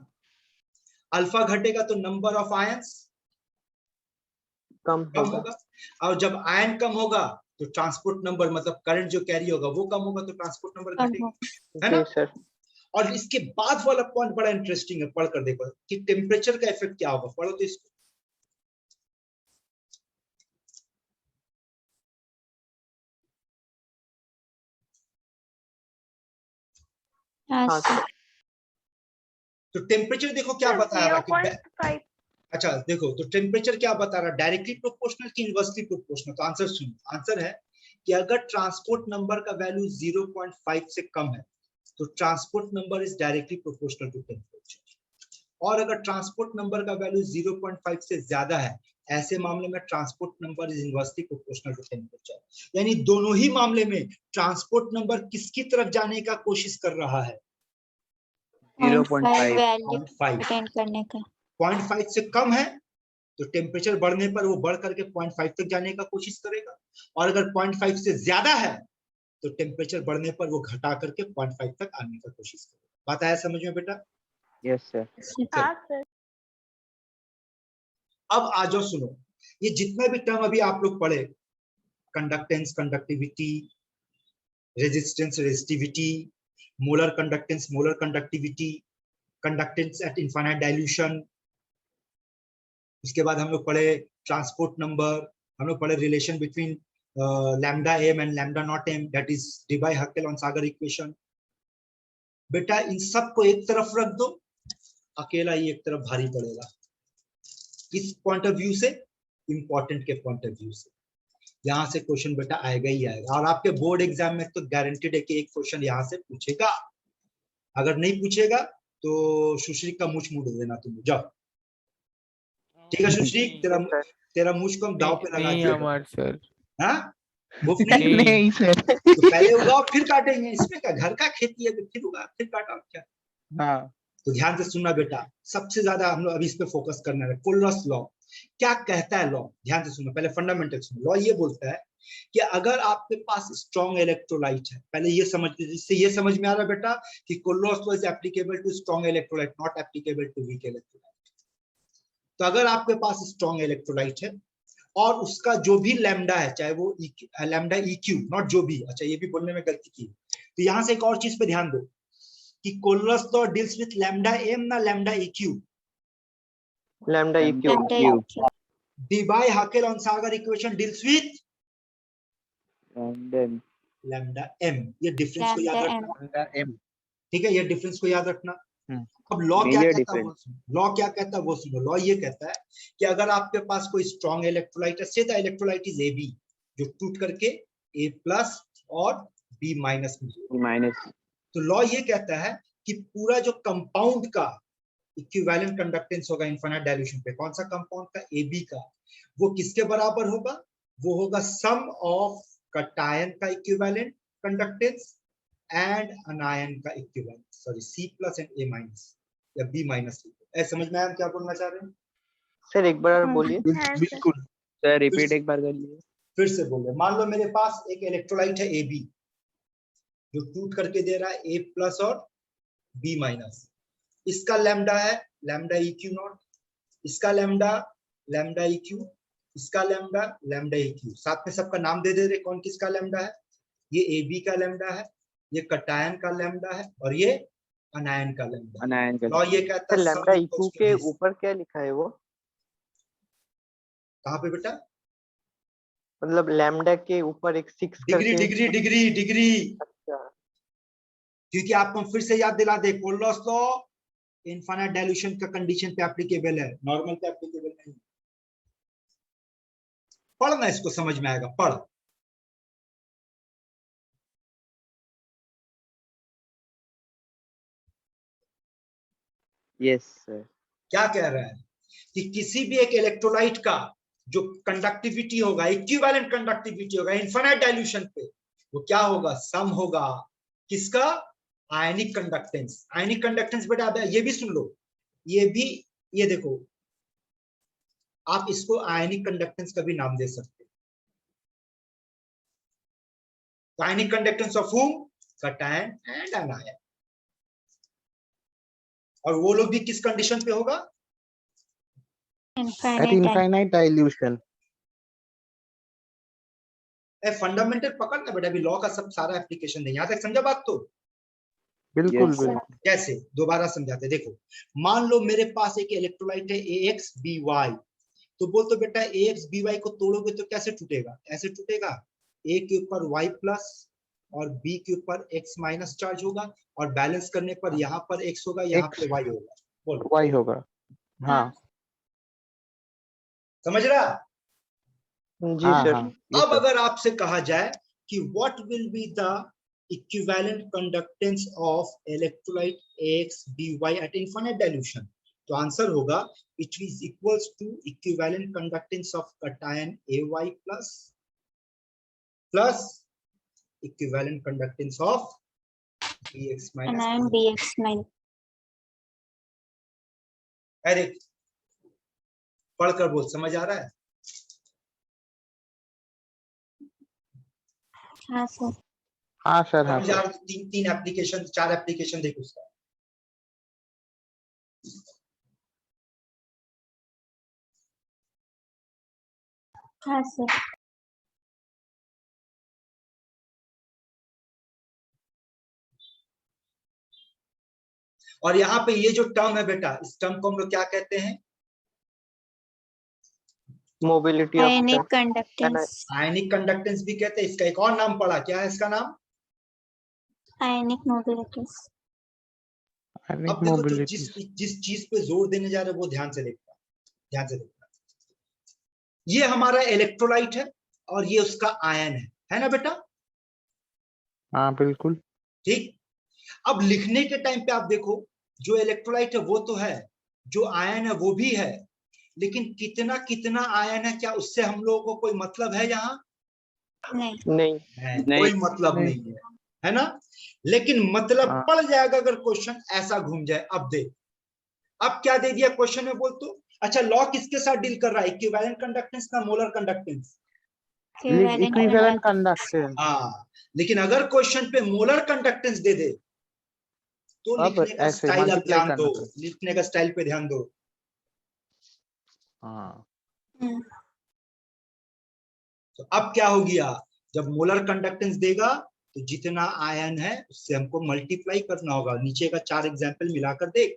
अल्फा घटेगा तो नंबर ऑफ आयंस कम होगा, और जब आयन कम होगा तो ट्रांसपोर्ट नंबर मतलब करंट जो कैरी होगा वो कम होगा, तो ट्रांसपोर्ट नंबर घटेगा, है ना सर? और इसके बाद वाला पॉइंट बड़ा इंटरेस्टिंग है, पढ़कर देखो कि टेम्परेचर का इफेक्ट क्या होगा। पढ़ो तो इसको, हाँ सर तो टेम्परेचर देखो क्या बता रहा कि 0.5 अच्छा देखो, तो टेम्परेचर क्या बता रहा, डायरेक्टली प्रोपोर्शनल कि इनवर्सली प्रोपोर्शनल? तो आंसर सुनो, आंसर है कि अगर ट्रांसपोर्ट नंबर का वैल्यू 0.5 से कम है तो transport number is directly proportional to temperature, और अगर ट्रांसपोर्ट नंबर का वैल्यू 0.5 से ज्यादा है, ऐसे मामले में transport number is inversely proportional to temperature. यानी दोनों ही मामले में ट्रांसपोर्ट नंबर किसकी तरफ जाने का कोशिश कर रहा है? 0.5 वैल्यू 0.5 अटेंड करने का। 0.5 से कम है तो टेम्परेचर बढ़ने पर वो बढ़ करके 0.5 तक जाने का कोशिश करेगा, और अगर 0.5 से ज्यादा है तो टेम्परेचर बढ़ने पर वो घटा करके 0.5 तक आने का कोशिश करेगा। बात आया समझ में बेटा? Yes sir. हाँ सर अब आ जाओ सुनो, ये जितना भी टर्म अभी आप लोग पढ़े, conductance conductivity, resistance resistivity, molar conductance molar conductivity, conductance at infinite dilution, उसके बाद हम लोग पढ़े ट्रांसपोर्ट नंबर, हम लोग पढ़े relation between lambda M and lambda not M, that is Debye Huckel Onsager equation. बेटा इन सब को एक तरफ रख दो, अकेला ही एक तरफ भारी पड़ेगा। किस पॉइंट ऑफ व्यू से? इंपॉर्टेंट के पॉइंट ऑफ व्यू से। यहाँ से क्वेश्चन बेटा आएगा ही आएगा, और आपके बोर्ड एग्जाम में तो गारंटेड है कि एक क्वेश्चन यहाँ से पूछेगा। अगर नहीं पूछेगा तो सुश्री का मुछ मुड़ देना तुम, जाओ। ठीक है सुश्री, तेरा मुझ को हम दाव पे लगा दिया हमारे सर। हाँ मुफ्त नहीं? नहीं सर। तो पहले उगाओ फिर काटेंगे, इसमें क्या, घर का खेती है तो फिर उगा फिर काटा क्या। हाँ तो ध्यान से सुनना बेटा, सबसे ज्यादा हम लोग अभी इस पे फोकस करना है। कोलरस लॉ क्या कहता है? लॉ ध्यान से सुनो, पहले फंडामेंटल सुनो। लॉ ये बोलता है कि अगर आपके पास स्ट्रॉन्ग इलेक्ट्रोलाइट है, पहले ये समझ, जिससे ये समझ में आ रहा है बेटा कि Kohlrausch law is applicable to strong electrolyte, not applicable to weak electrolyte. तो अगर आपके पास स्ट्रॉन्ग इलेक्ट्रोलाइट है और उसका जो भी लैम्डा है, चाहे वो लैम्डा EQ, नॉट जो भी, अच्छा ये भी बोलने में गलती की, तो यहां से एक और चीज पे ध्यान दो कि Kohlrausch law deals with lambda M ना lambda EQ? Lambda EQ Debye Huckel Onsager equation deals with and lambda M. ये डिफरेंस को याद रखना, एम। ठीक है, ये डिफरेंस को याद रखना। हम्म। अब लॉ क्या Major कहता है वो सुनो, लॉ क्या कहता है वो सुनो। लॉ ये कहता है कि अगर आपके पास कोई स्ट्रॉन्ग इलेक्ट्रोलाइट है, से द इलेक्ट्रोलाइट इज AB, जो टूट करके A+ और B- minus तो लॉ ये कहता है कि पूरा जो कंपाउंड का इक्विवेलेंट कंडक्टेंस होगा इनफाइनाइट डाइल्यूशन पे, कौन सा कंपाउंड का? AB का, वो किसके बराबर होगा? वो होगा सम ऑफ कटायन का इक्विवेलेंट कंडक्टेंस एंड अनायन का equivalent, sorry C+ and A- या B-। ऐसे समझ में आया क्या बोलना चाह रहे हैं? सर एक बार और बोलिए। बिल्कुल सर रिपीट एक बार कर लीजिए। फिर से बोल रहे, मान लो मेरे पास एक इलेक्ट्रोलाइट है AB, जो टूट करके दे रहा है A+ और B-। इसका लैम्डा है लैम्डा EQ0, इसका लैम्डा लैम्डा EQ, इसका लैम्डा लैम्डा EQ, साथ में सबका नाम दे रहे कौन किसका लैम्डा है। ये AB का लैम्डा है, ये कटायन का लैम्डा है, और ये अनायन का लैम्डा। अनायन का लॉ ये कहता सर है लैम्डा EQ के ऊपर क्या लिखा है वो? कहाँ पे बेटा? मतलब लैम्डा के ऊपर एक 6 डिग्री करके। डिग्री डिग्री डिग्री, अच्छा क्योंकि आपको फिर से याद दिला दे, कोलरस लॉ इनफाइनाइट डाइल्यूशन का कंडीशन पे एप्लीकेबल है, नॉर्मल पे एप्लीकेबल नहीं। पढ़ना, इसको समझ में आएगा, पढ़। Yes sir. क्या कह रहा है कि किसी भी एक इलेक्ट्रोलाइट का जो कंडक्टिविटी होगा, इक्विवेलेंट कंडक्टिविटी होगा इनफाइनाइट डाइल्यूशन पे, वो क्या होगा? सम होगा किसका? Ionic conductance. आयनिक कंडक्टेंस बेटा आप ये भी सुन लो, ये भी, ये देखो, आप इसको आयनिक कंडक्टेंस का भी नाम दे सकते हो। Ionic conductance of whom? Cation and अनायन। और वो लोग भी किस कंडीशन पे होगा? Eight infinite dilution. फंडामेंटल पकड़ना बेटा, अभी लॉ का सब सारा एप्लीकेशन है। यहां तक समझा बात? तो बिल्कुल Yes, sir. बिल्कुल। कैसे, दोबारा समझाते। देखो, मान लो मेरे पास एक इलेक्ट्रोलाइट है AXBY, तो बोल तो बेटा AXBY को तोड़ोगे तो कैसे टूटेगा? ऐसे टूटेगा, A के ऊपर Y+, और बी के ऊपर x माइनस चार्ज होगा और बैलेंस करने पर यहाँ पर x होगा, यहाँ पे y होगा। बोलो y होगा। हाँ समझ रहा? जी हाँ सर। हाँ ये अब सर। अगर आपसे कहा जाए कि what will be the equivalent conductance of electrolyte X dy at infinite dilution, तो आंसर होगा which is equals to equivalent conductance of cation AY plus equivalent conductance of Bx minus anion BX minus. अरे पढ़कर बोल, समझ आ रहा है? हाँ sir. हाँ सर। हाँ समझ आ सर। रहा है? तीन एप्लीकेशन, 4 एप्लीकेशन देखो उसका। हाँ सर। और यहाँ पे ये जो टर्म है बेटा, इस टर्म को हम लोग क्या कहते हैं? Mobility ionic of conductance. Ionic conductance भी कहते हैं। इसका एक और नाम पढ़ा, क्या है इसका नाम? आयनिक मोबिलिटीज। अब देखो जिस चीज पे जोर देने जा रहे हैं वो ध्यान से देखना, ध्यान से देखना। ये हमारा इलेक्ट्रोलाइट है और ये उसका आयन है ना बेटा? हाँ बिल्कुल। ठीक। अब लिखने के टाइम पे आप देखो, जो इलेक्ट्रोलाइट है वो तो है, जो आयन है वो भी है, लेकिन कितना कितना आयन है, क्या उससे हम लोगों को कोई मतलब है? यहाँ नहीं कोई मतलब नहीं है ना? लेकिन मतलब पड़ जाएगा अगर क्वेश्चन ऐसा घूम जाए। अब देख, अब क्या दे दिया क्वेश्चन में, बोल तो। अच्छा, लॉ किसके साथ डील कर रहा है? इक्विवेलेंट कंडक्टेंस का मोलर कंडक्टेंस? Equivalent conductance. हाँ, लेकिन अगर क्वेश्चन पे मोलर कंडक्टेंस दे दे तो लिखने का स्टाइल अब ध्यान दो, लिखने का स्टाइल पे ध्यान दो। हाँ। तो अब क्या हो गया, जब मोलर कंडक्टेंस देगा तो जितना आयन है उससे हमको मल्टीप्लाई करना होगा। नीचे का 4 एग्जांपल मिलाकर देख।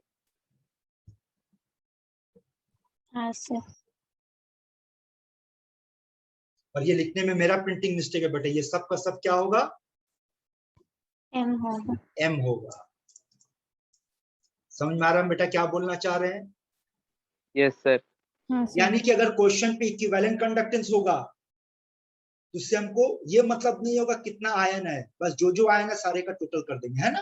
हाँ सर। और ये लिखने में मेरा प्रिंटिंग मिस्टेक है बेटा, ये सब का सब क्या होगा? एम होगा। एम होगा। समझ में आ रहा है बेटा क्या बोलना चाह रहे हैं? Yes sir. हाँ सर। यानी कि अगर क्वेश्चन पे इक्विवेलेंट कंडक्टेंस होगा तो उससे हमको ये मतलब नहीं होगा कितना आयन है, बस जो आयन है सारे का टोटल कर देंगे, है ना?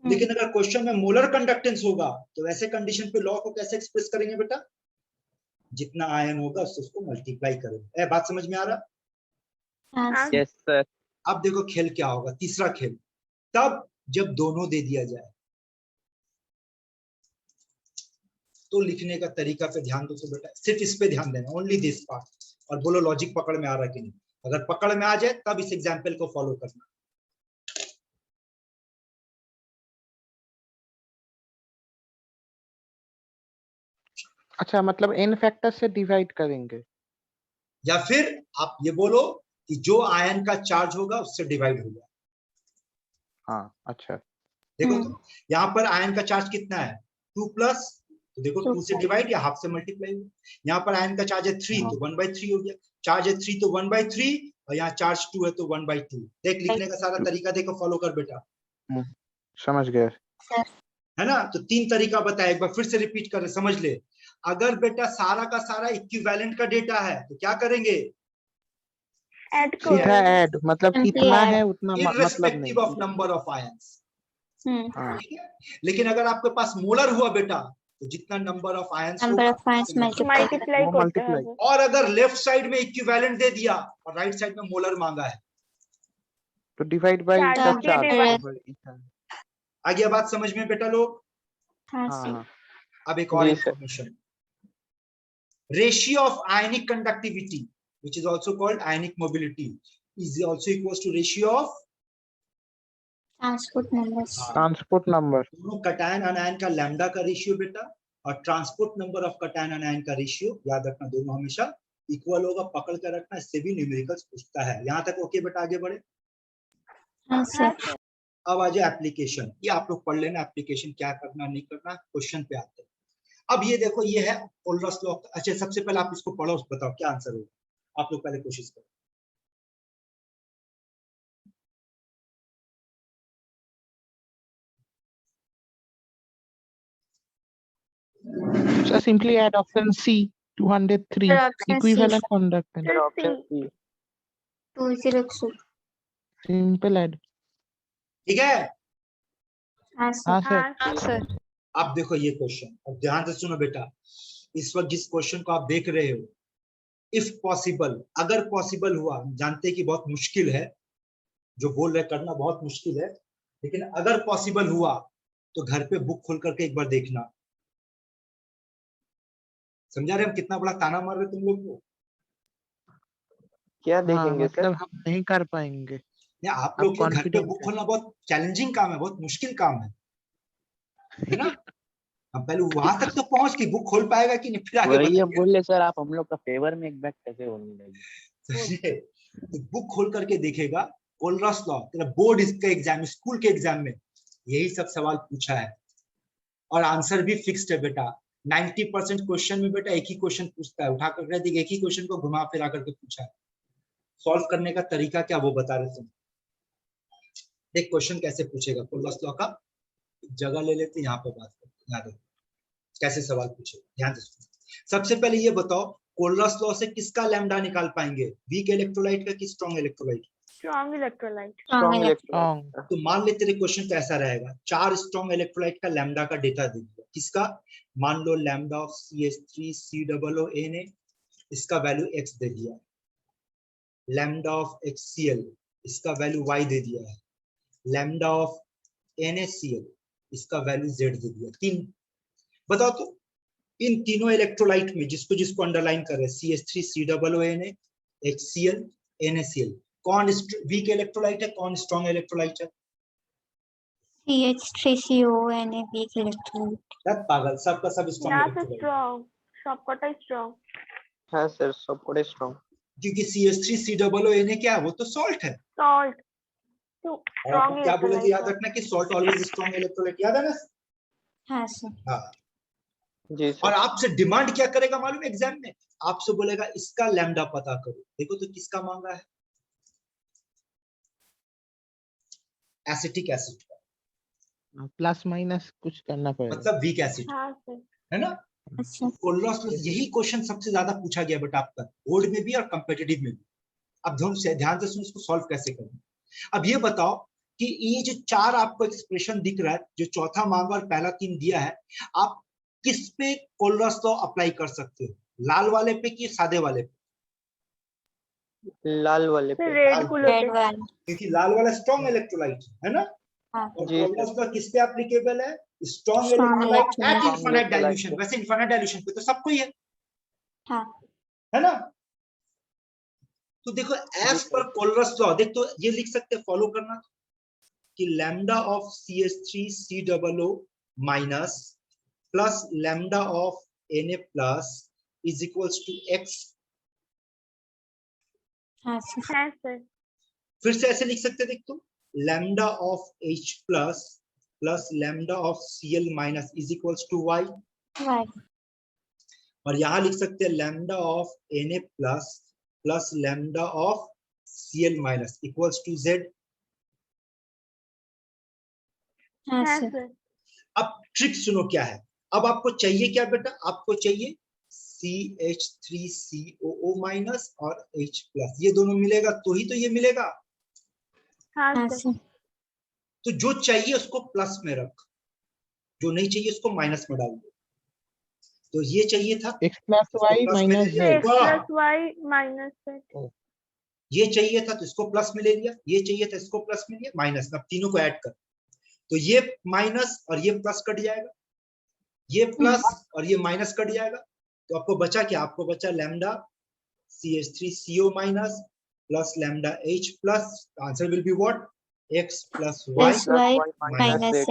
लेकिन अगर क्वेश्चन में मोलर कंडक्टेंस होगा तो वैसे कंडीशन पे लॉ को कैसे एक्सप्रेस करेंगे बेटा? जितना आयन होगा उससे उसको मल्टीप्लाई करेंगे। बात समझ में आ रहा? हाँ यस सर। अब देखो खेल क्या होगा, तीसरा खेल, तब जब दोनों दे दिया जाए तो लिखने का तरीका पे ध्यान दो। तो बेटा सिर्फ इस पे ध्यान देना, ओनली दिस पार्ट, और बोलो लॉजिक पकड़ में आ रहा है कि नहीं। अगर पकड़ में आ जाए तब इस एग्जाम्पल को फॉलो करना। अच्छा, मतलब n फैक्टर से डिवाइड करेंगे, या फिर आप ये बोलो कि जो आयन का चार्ज होगा उससे डिवाइड होगा। हाँ अच्छा। देखो तो यहाँ पर आयन का चार्ज कितना है? 2 प्लस, तो देखो 2 से डिवाइड या हाफ से मल्टीप्लाई होगा। यहाँ पर आयन का चार्ज है 3 तो 1/3 हो गया। चार्ज है 3 तो 1/3, और यहाँ चार्ज 2 है तो 1/2। देख लिखने का सारा तरीका देखो, फॉलो कर बेटा। समझ गए है ना? तो 3 तरीका बताया, एक बार फिर से रिपीट कर, समझ ले। अगर बेटा सारा का सारा इक्विवेलेंट का डेटा है तो क्या करेंगे? ऐड सीधा ऐड, मतलब कितना है उतना मतलब इर्रेस्पेक्टिव नहीं। Of number of ions. हाँ। लेकिन अगर आपके पास मोलर हुआ बेटा तो जितना नंबर ऑफ आयंस मल्टीप्लाई करते हैं वो। और अगर लेफ्ट साइड में इक्विवेलेंट दे दिया और राइट साइड में मोलर मांगा है तो डिवाइड बाय द चार्ज। आ गया बात समझ में बेटा लोग? हाँ। अब एक और information, ratio of ionic conductivity which is also called ionic mobility is also equals to ratio of transport number. दोनों कटायन अनायन का लैम्डा का रेशियो बेटा और ट्रांसपोर्ट नंबर ऑफ कटायन अनायन का रेशियो, याद रखना दोनों हमेशा इक्वल होगा, पकड़ कर रखना, इससे भी न्यूमेरिकल्स पूछता है। यहाँ तक ओके बेटा, आगे बढ़े। अब आ जाए एप्लीकेशन, ये आप लोग पढ़ लेना एप्लीकेशन क्या करना नहीं करना, क्वेश्चन पे आते हैं। अब ये देखो, ये है ओल्डर्स लॉ। अच्छा सबसे पहले आप इसको पढ़ो, बताओ क्या आंसर होगा। आप लोग पहले कोशिश करो। So simply add option C, 203, Sir, option C. equivalent conductance. Sir, option C. 203. Simple add. ठीक है? हाँ सर. हाँ सर. हाँ सर. अब देखो ये क्वेश्चन, अब ध्यान से सुनो बेटा, इस वक्त जिस क्वेश्चन को आप देख रहे हो, इफ पॉसिबल, अगर पॉसिबल हुआ, जानते हैं कि बहुत मुश्किल है, जो बोल रहे करना बहुत मुश्किल है, लेकिन अगर पॉसिबल हुआ तो घर पे बुक खोल करके एक बार देखना। समझा रहे हम कितना बड़ा ताना मार रहे तुम लोग को? क्या हाँ, देखेंगे सर? मतलब हम नहीं कर पाएंगे. या आप अब लोग के घर पे confident बुक है. खोलना बहुत चैलेंजिंग काम है, बहुत मुश्किल काम है ना? हम पहले वहां तक तो पहुंच के बुक खोल पाएगा कि नहीं, फिर आगे वही अब बढ़ेंगे। बोल रहे सर, आप हम लोग का फेवर में एक बैट कैसे होने लगी? समझे? तो बुक खोल करके देखेगा, कोलरस लॉ, तेरा बोर्ड इसके एग्जाम, स्कूल के एग्जाम में यही सब सवाल पूछा है और आंसर भी फिक्स्ड है बेटा। 90% क्वेश्चन में बेटा एक ही क्वेश्चन पूछता है, उठा कर एक ही क्वेश्चन को घुमा फिरा करके पूछा है। सॉल्व करने का तरीका क्या वो बता रहे थे। देख क्वेश्चन कैसे पूछेगा, कोलरस लॉ का जगह ले लेते हैं, यहाँ पे बात करते हैं। याद है कैसे सवाल पूछेगा, ध्यान से सुनो। सबसे पहले ये बताओ, कोलरस लॉ से किसका लैम्डा निकाल पाएंगे, वीक इलेक्ट्रोलाइट का कि strong electrolyte? Strong electrolyte. Strong Strong electrolyte. तो मान ले तेरे क्वेश्चन कैसा रहेगा, 4 स्ट्रॉन्ग इलेक्ट्रोलाइट का लैम्डा का डेटा दे दिया, किसका? मान लो लैम्डा ऑफ CH3COONA, इसका वैल्यू x दे दिया, लैम्डा ऑफ HCl इसका वैल्यू y दे दिया है, लैम्डा ऑफ NaCl इसका वैल्यू z दे दिया। 3 बताओ तो इन तीनों इलेक्ट्रोलाइट में जिसको जिसको अंडरलाइन कर रहे हैं, CH3COONA, HCl, NaCl, कौन वीक इलेक्ट्रोलाइट है, कौन स्ट्रॉन्ग इलेक्ट्रोलाइट है? CH3COONA weak electrolyte. सब पागल, सबका सब स्ट्रॉन्ग यहाँ से इलेक्ट्रोलाइट, स्ट्रॉन्ग, सबका स्ट्रॉन्ग। हाँ सर, सबको स्ट्रॉन्ग. क्योंकि CH3COONA क्या है, वो तो सॉल्ट है। सॉल्ट तो और आपको स्ट्रॉन्ग क्या बोले थे, याद इलेक्ट्रोलाइट। रखना कि सॉल्ट ऑलवेज स्ट्रॉन्ग इलेक्ट्रोलाइट, याद है ना? हाँ सर. हाँ। जी और सर. आपसे डिमांड क्या करेगा मालूम है एग्जाम में? आपसे बोलेगा इसका लैम्डा पता करो। देखो तो किसका मांगा है, एसिटिक एसिड का, प्लस माइनस कुछ करना पड़ेगा. मतलब वीक एसिड, हाँ सर। है ना? अच्छा. कोलरस प्लस, यही क्वेश्चन सबसे ज्यादा पूछा गया बेटा आपका, बोर्ड में भी और कॉम्पिटिटिव में भी। अब ध्यान से सुन, इसको सॉल्व कैसे करना। अब ये बताओ कि ये जो 4 आपको एक्सप्रेशन दिख रहा है, जो चौथा मांगा और पहला 3 दिया है, आप किस पे कोलरस लॉ अप्लाई कर सकते हो, लाल वाले पे कि सादे वाले पे? लाल वाले पे. रेड कूलर Red पे। one. क्योंकि लाल वाला स्ट्रॉन्ग इलेक्ट्रोलाइट है ना, हाँ. और जी कोलरस लॉ किस पे एप्लीकेबल है? Strong Strong electrolyte at electrolyte. Infinite electrolyte dilution. पे। वैसे इनफिनिट डाइल्यूशन पे तो सबको ही हाँ. है ना? तो देखो एज पर कोलरस लॉ, देख तो ये लिख सकते हैं, फॉलो करना, कि lambda of CH3COO minus plus lambda of Na plus is equals to x। हाँ सर. है सर। फिर से ऐसे लिख सकते हैं, देख तो, lambda of H plus plus lambda of Cl minus is equals to y। Y. और यहां लिख सकते हैं lambda of Na plus plus lambda of Cl minus equals to z। हाँ है सर. सर। अब ट्रिक सुनो क्या है। अब आपको चाहिए क्या बेटा, आपको चाहिए CH3COO माइनस और H प्लस, ये दोनों मिलेगा तो ही तो ये मिलेगा। हाँ हाँ सर। सर. तो जो चाहिए उसको प्लस में रख, जो नहीं चाहिए उसको माइनस में डाल दो। तो ये चाहिए था, x प्लस इसको वाई प्लस में ले माइनस लिया। z. X plus Y minus Z. ये चाहिए था तो इसको प्लस में ले लिया, ये चाहिए था इसको प्लस में लिया, माइनस में। अब तीनों को ऐड कर, तो ये माइनस और ये प्लस कट जाएगा, ये प्लस और ये माइनस कट जाएगा, तो आपको बचा क्या? आपको बचा lambda CH3CO minus plus lambda H plus, answer will be what? x plus y Plus Y minus minus Z. Z.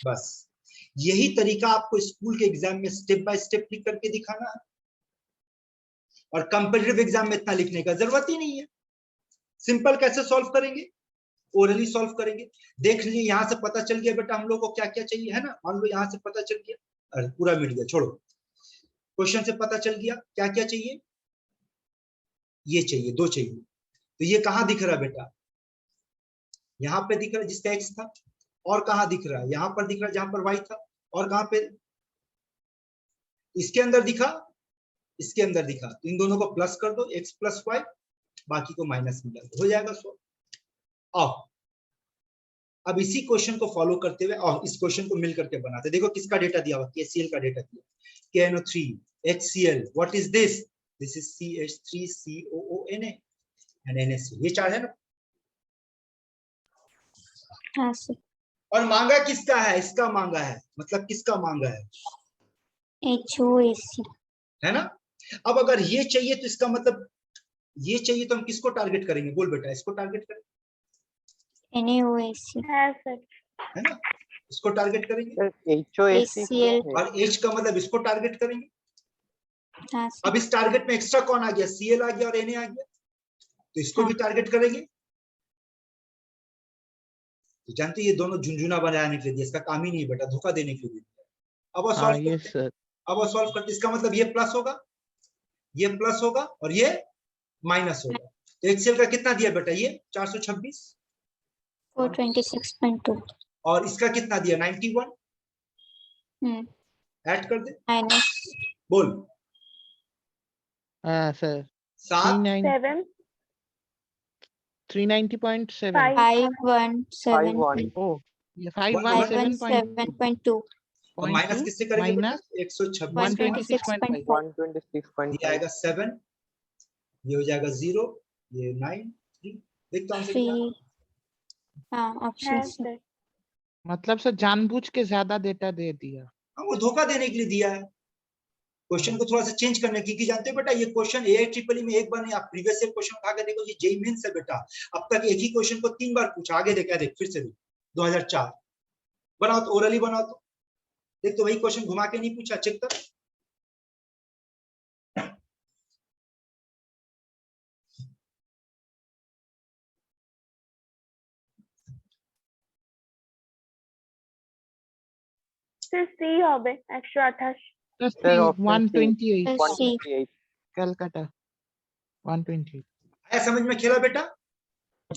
बस। यही तरीका आपको स्कूल के एग्जाम में स्टेप बाय स्टेप लिख करके दिखाना है, और कॉम्पिटिटिव एग्जाम में इतना लिखने का जरूरत ही नहीं है। सिंपल कैसे सॉल्व करेंगे, ओरली सॉल्व करेंगे। देख लीजिए, यहां से पता चल गया बेटा हम लोग को क्या क्या चाहिए, है ना? मान लो यहां से पता चल गया, अरे पूरा मिट गया, छोड़ो। क्वेश्चन से पता चल गया क्या क्या चाहिए, ये चाहिए, 2 चाहिए। तो ये कहां दिख रहा है बेटा? यहाँ पे दिख रहा है जिसका x था, और कहां दिख रहा है? यहाँ पर दिख रहा है जहां पर y था, और कहां पे? इसके अंदर दिखा, इसके अंदर दिखा, तो इन दोनों को प्लस कर दो, x प्लस वाई, बाकी को माइनस मिला, हो जाएगा सॉल्व। अब इसी क्वेश्चन को फॉलो करते हुए और इस क्वेश्चन को मिल करके बनाते। देखो किसका डेटा दिया हुआ, KCl का डेटा दिया, KNO3 HCl, what is this, this is CH3COONA and NaCl, ये चार है ना। हाँ सर। और मांगा किसका है, इसका मांगा है, मतलब किसका मांगा है, HOAC है ना। अब अगर ये चाहिए तो इसका मतलब ये चाहिए तो हम किसको टारगेट करेंगे, बोल बेटा, इसको टारगेट करेंगे, NaOAC है सर। है ना, इसको टारगेट करेंगे। सर HOAC HCl और H का मतलब इसको टारगेट करेंगे। हाँ सर। अब इस टारगेट में एक्स्ट्रा कौन आ गया, Cl आ गया और Na आ गया, तो इसको भी टारगेट करेंगे। तो जानते ये दोनों झुंझुना बनाने के लिए, इसका काम ही नहीं बेटा, धोखा देने के लिए। अब वो सॉल्व यस करते, सर। अब वो सॉल्व करते, इसका मतलब ये प्लस होगा, ये प्लस होगा और ये माइनस होगा। तो HCl का कितना दिया बेटा, ये 426 426.2 और इसका कितना दिया 91, ऐड कर दे, माइनस बोल सर 7 7 390.7 517 51 ओ ये 517.2 और माइनस किससे करेंगे बेटा, माइनस 126 126.4 ये आएगा 7, ये हो जाएगा 0, ये 9 3, देखता हूँ 3 हाँ है ऑप्शन सर। मतलब सर जानबूझ के ज्यादा डेटा दे दिया। हाँ, वो धोखा देने के लिए दिया है, क्वेश्चन को थोड़ा सा चेंज करने की। क्योंकि जानते हो बेटा ये क्वेश्चन AIEEE में एक बार नहीं, आप प्रीवियस ईयर क्वेश्चन उठा के देखो, ये JEE मेंस है बेटा, अब तक एक ही क्वेश्चन को 3 बार पूछा। आगे देखा, देख फिर से देख 2004 बनाओ तो ओरली बनाओ तो देख, तो वही क्वेश्चन घुमा के नहीं पूछा, चेक कर। सर C হবে 128। Sir option 128 128 Calcutta 128। आया समझ में खेला बेटा।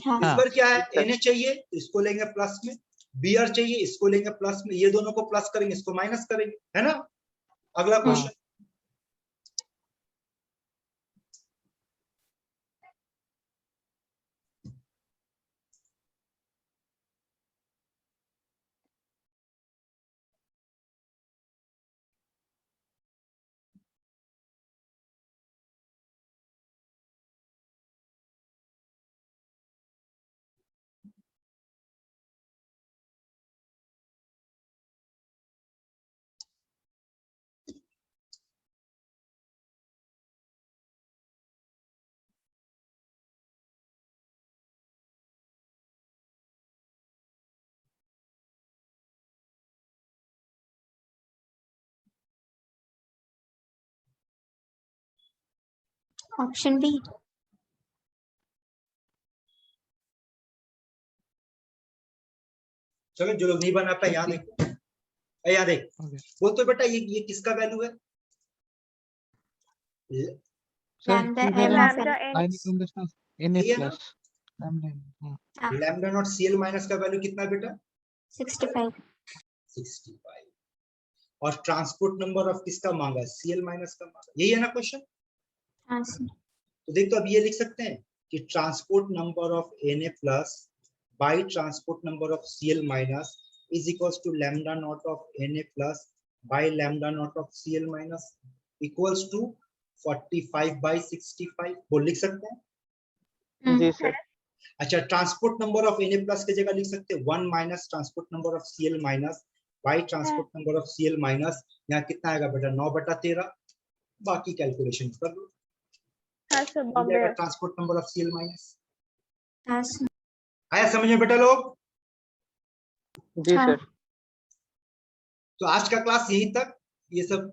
हाँ इस पर क्या है, ठीक है। Na चाहिए तो इसको लेंगे प्लस में, Br चाहिए इसको लेंगे प्लस में, ये दोनों को प्लस करेंगे, इसको माइनस करेंगे, है ना। अगला क्वेश्चन, ऑप्शन बी चलो जो लोग नहीं बना पाए यहाँ देखो, यहाँ देख, बोल तो बेटा ये किसका वैल्यू है, lambda sir m of lambda n Na ये है ना? Plus lambda. हाँ लैम्डा नॉट Cl माइनस का वैल्यू कितना है बेटा, 65 65। और ट्रांसपोर्ट नंबर ऑफ किसका मांगा है, Cl माइनस का मांगा, यही है ना क्वेश्चन। हाँ सर तो देख, तो अब ये लिख सकते हैं कि transport number of Na plus by transport number of Cl minus is equals to lambda not of Na plus by lambda not of Cl minus equals to 45/65, वो लिख सकते हैं। जी सर। अच्छा, transport number of Na plus की जगह लिख सकते हैं 1 minus transport number of Cl minus by transport number of Cl minus, यहाँ कितना आएगा बेटा 9/13, बाकी कैलकुलेशन कर लो, हाँ सर हो बॉम्बे। जाएगा transport number of Cl minus. हाँ सर आया समझ में बेटा लोग। जी हाँ। सर। तो आज का क्लास यहीं तक, ये सब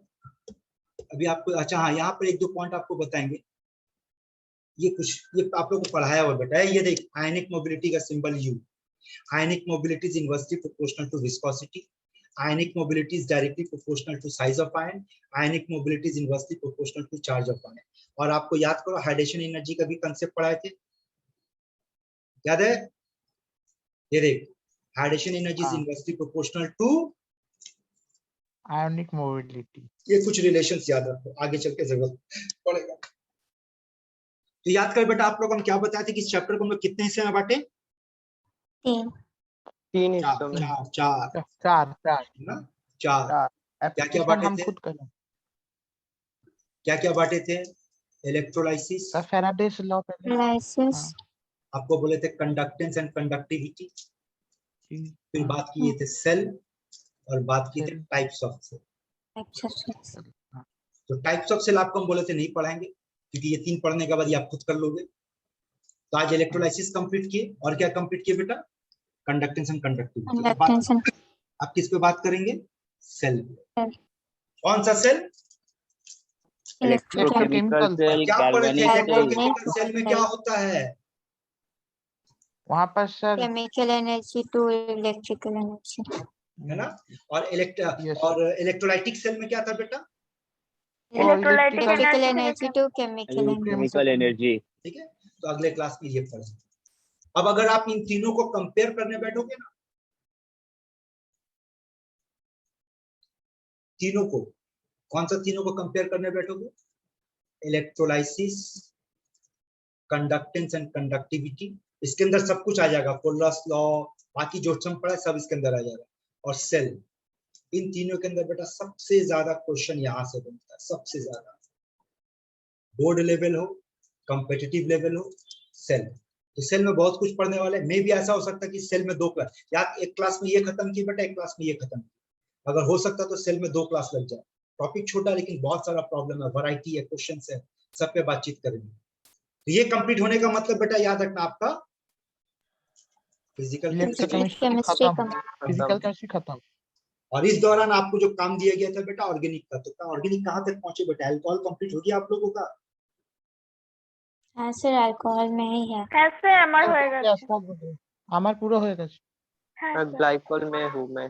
अभी आपको, अच्छा हाँ यहाँ पर एक दो पॉइंट आपको बताएंगे, ये कुछ ये आप लोगों को पढ़ाया हुआ बेटा है, ये देख आयनिक मोबिलिटी का symbol U, ionic mobility is inversely proportional to viscosity, ionic mobility is directly proportional to size of ion, ionic mobility is inversely proportional to charge of ion। और आपको याद करो हाइड्रेशन एनर्जी का भी concept पढ़ाए थे, याद है, ये देख hydration energy is inversely proportional to ionic mobility. ये कुछ रिलेशंस याद रखो, आगे चल के जरूरत पड़ेगा। तो याद कर बेटा, आप लोग हम क्या बताए थे कि इस चैप्टर को हम लोग कितने हिस्से में बांटे? 3 3 चार हिस्सों में। चार चार चार चार है ना, चार। चार क्या एप्लीकेशन बांटे हम थे? खुद करें। क्या बांटे थे? इलेक्ट्रोलाइसिस, फैराडेस लॉ पहले। lysis हाँ, आपको बोले थे कंडक्टेंस एंड कंडक्टिविटी, फिर बात किए थे सेल, और बात किए थे Cell. Types of cell. exercise हाँ, तो टाइप्स ऑफ सेल आपको हम बोले थे नहीं पढ़ाएंगे, क्योंकि ये 3 पढ़ने के बाद ये आप खुद कर लोगे। तो आज इलेक्ट्रोलाइसिस कंप्लीट किए, और क्या कंप्लीट किए बेटा? Conductance and conductivity. conductance and आप किस पे बात करेंगे? सेल पे। Cell. कौन सा सेल? electrochemical इलेक्ट्रोकेमिकल सेल, क्या पढ़े थे? गैल्वेनिक सेल, इलेक्ट्रोकेमिकल सेल में क्या होता है? वहाँ पर sir chemical energy to electrical energy है ना। और Yes, और इलेक्ट्रोलाइटिक सेल में क्या था बेटा? Electrolytic electrical energy energy to chemical energy chemical energy. ठीक है, तो अगले क्लास में ये पढ़ेंगे। अब अगर आप इन तीनों को कंपेयर करने बैठोगे ना, तीनों को, कौन सा तीनों को कंपेयर करने बैठोगे? इलेक्ट्रोलाइसिस, कंडक्टेंस एंड कंडक्टिविटी, इसके अंदर सब कुछ आ जाएगा, कोलरास लॉ, बाकी जो चम पड़ा है सब इसके अंदर आ जाएगा। और सेल, इन तीनों के अंदर बेटा सबसे ज्यादा क्वेश्चन यहाँ से बनता है, सबसे ज्यादा। बोर्ड लेवल हो, कॉम्पिटिटिव लेवल हो, सेल। तो सेल में बहुत कुछ पढ़ने वाले। मे भी ऐसा हो सकता है कि सेल में 2 क्लास, या एक क्लास में ये खत्म की बेटा, एक क्लास में ये खत्म की। अगर हो सकता तो सेल में 2 क्लास लग जाए। टॉपिक छोटा लेकिन बहुत सारा प्रॉब्लम है, वैरायटी है, क्वेश्चन है, सब पे बातचीत करेंगे। तो ये कंप्लीट होने का मतलब बेटा याद रखना, आपका physical chemistry chemistry physical chemistry खत्म। और इस दौरान आपको जो काम दिया गया था बेटा ऑर्गेनिक का, तो ऑर्गेनिक कहाँ तक पहुंचे बेटा? अल्कोहल कंप्लीट हो गया आप लोगों का? हाँ सर अल्कोहल में ही है হ্যাঁ স্যার আমার হয়ে গেছে আমার পুরো হয়ে গেছে। হ্যাঁ স্যার ग्लाइकोल में हूँ मैं।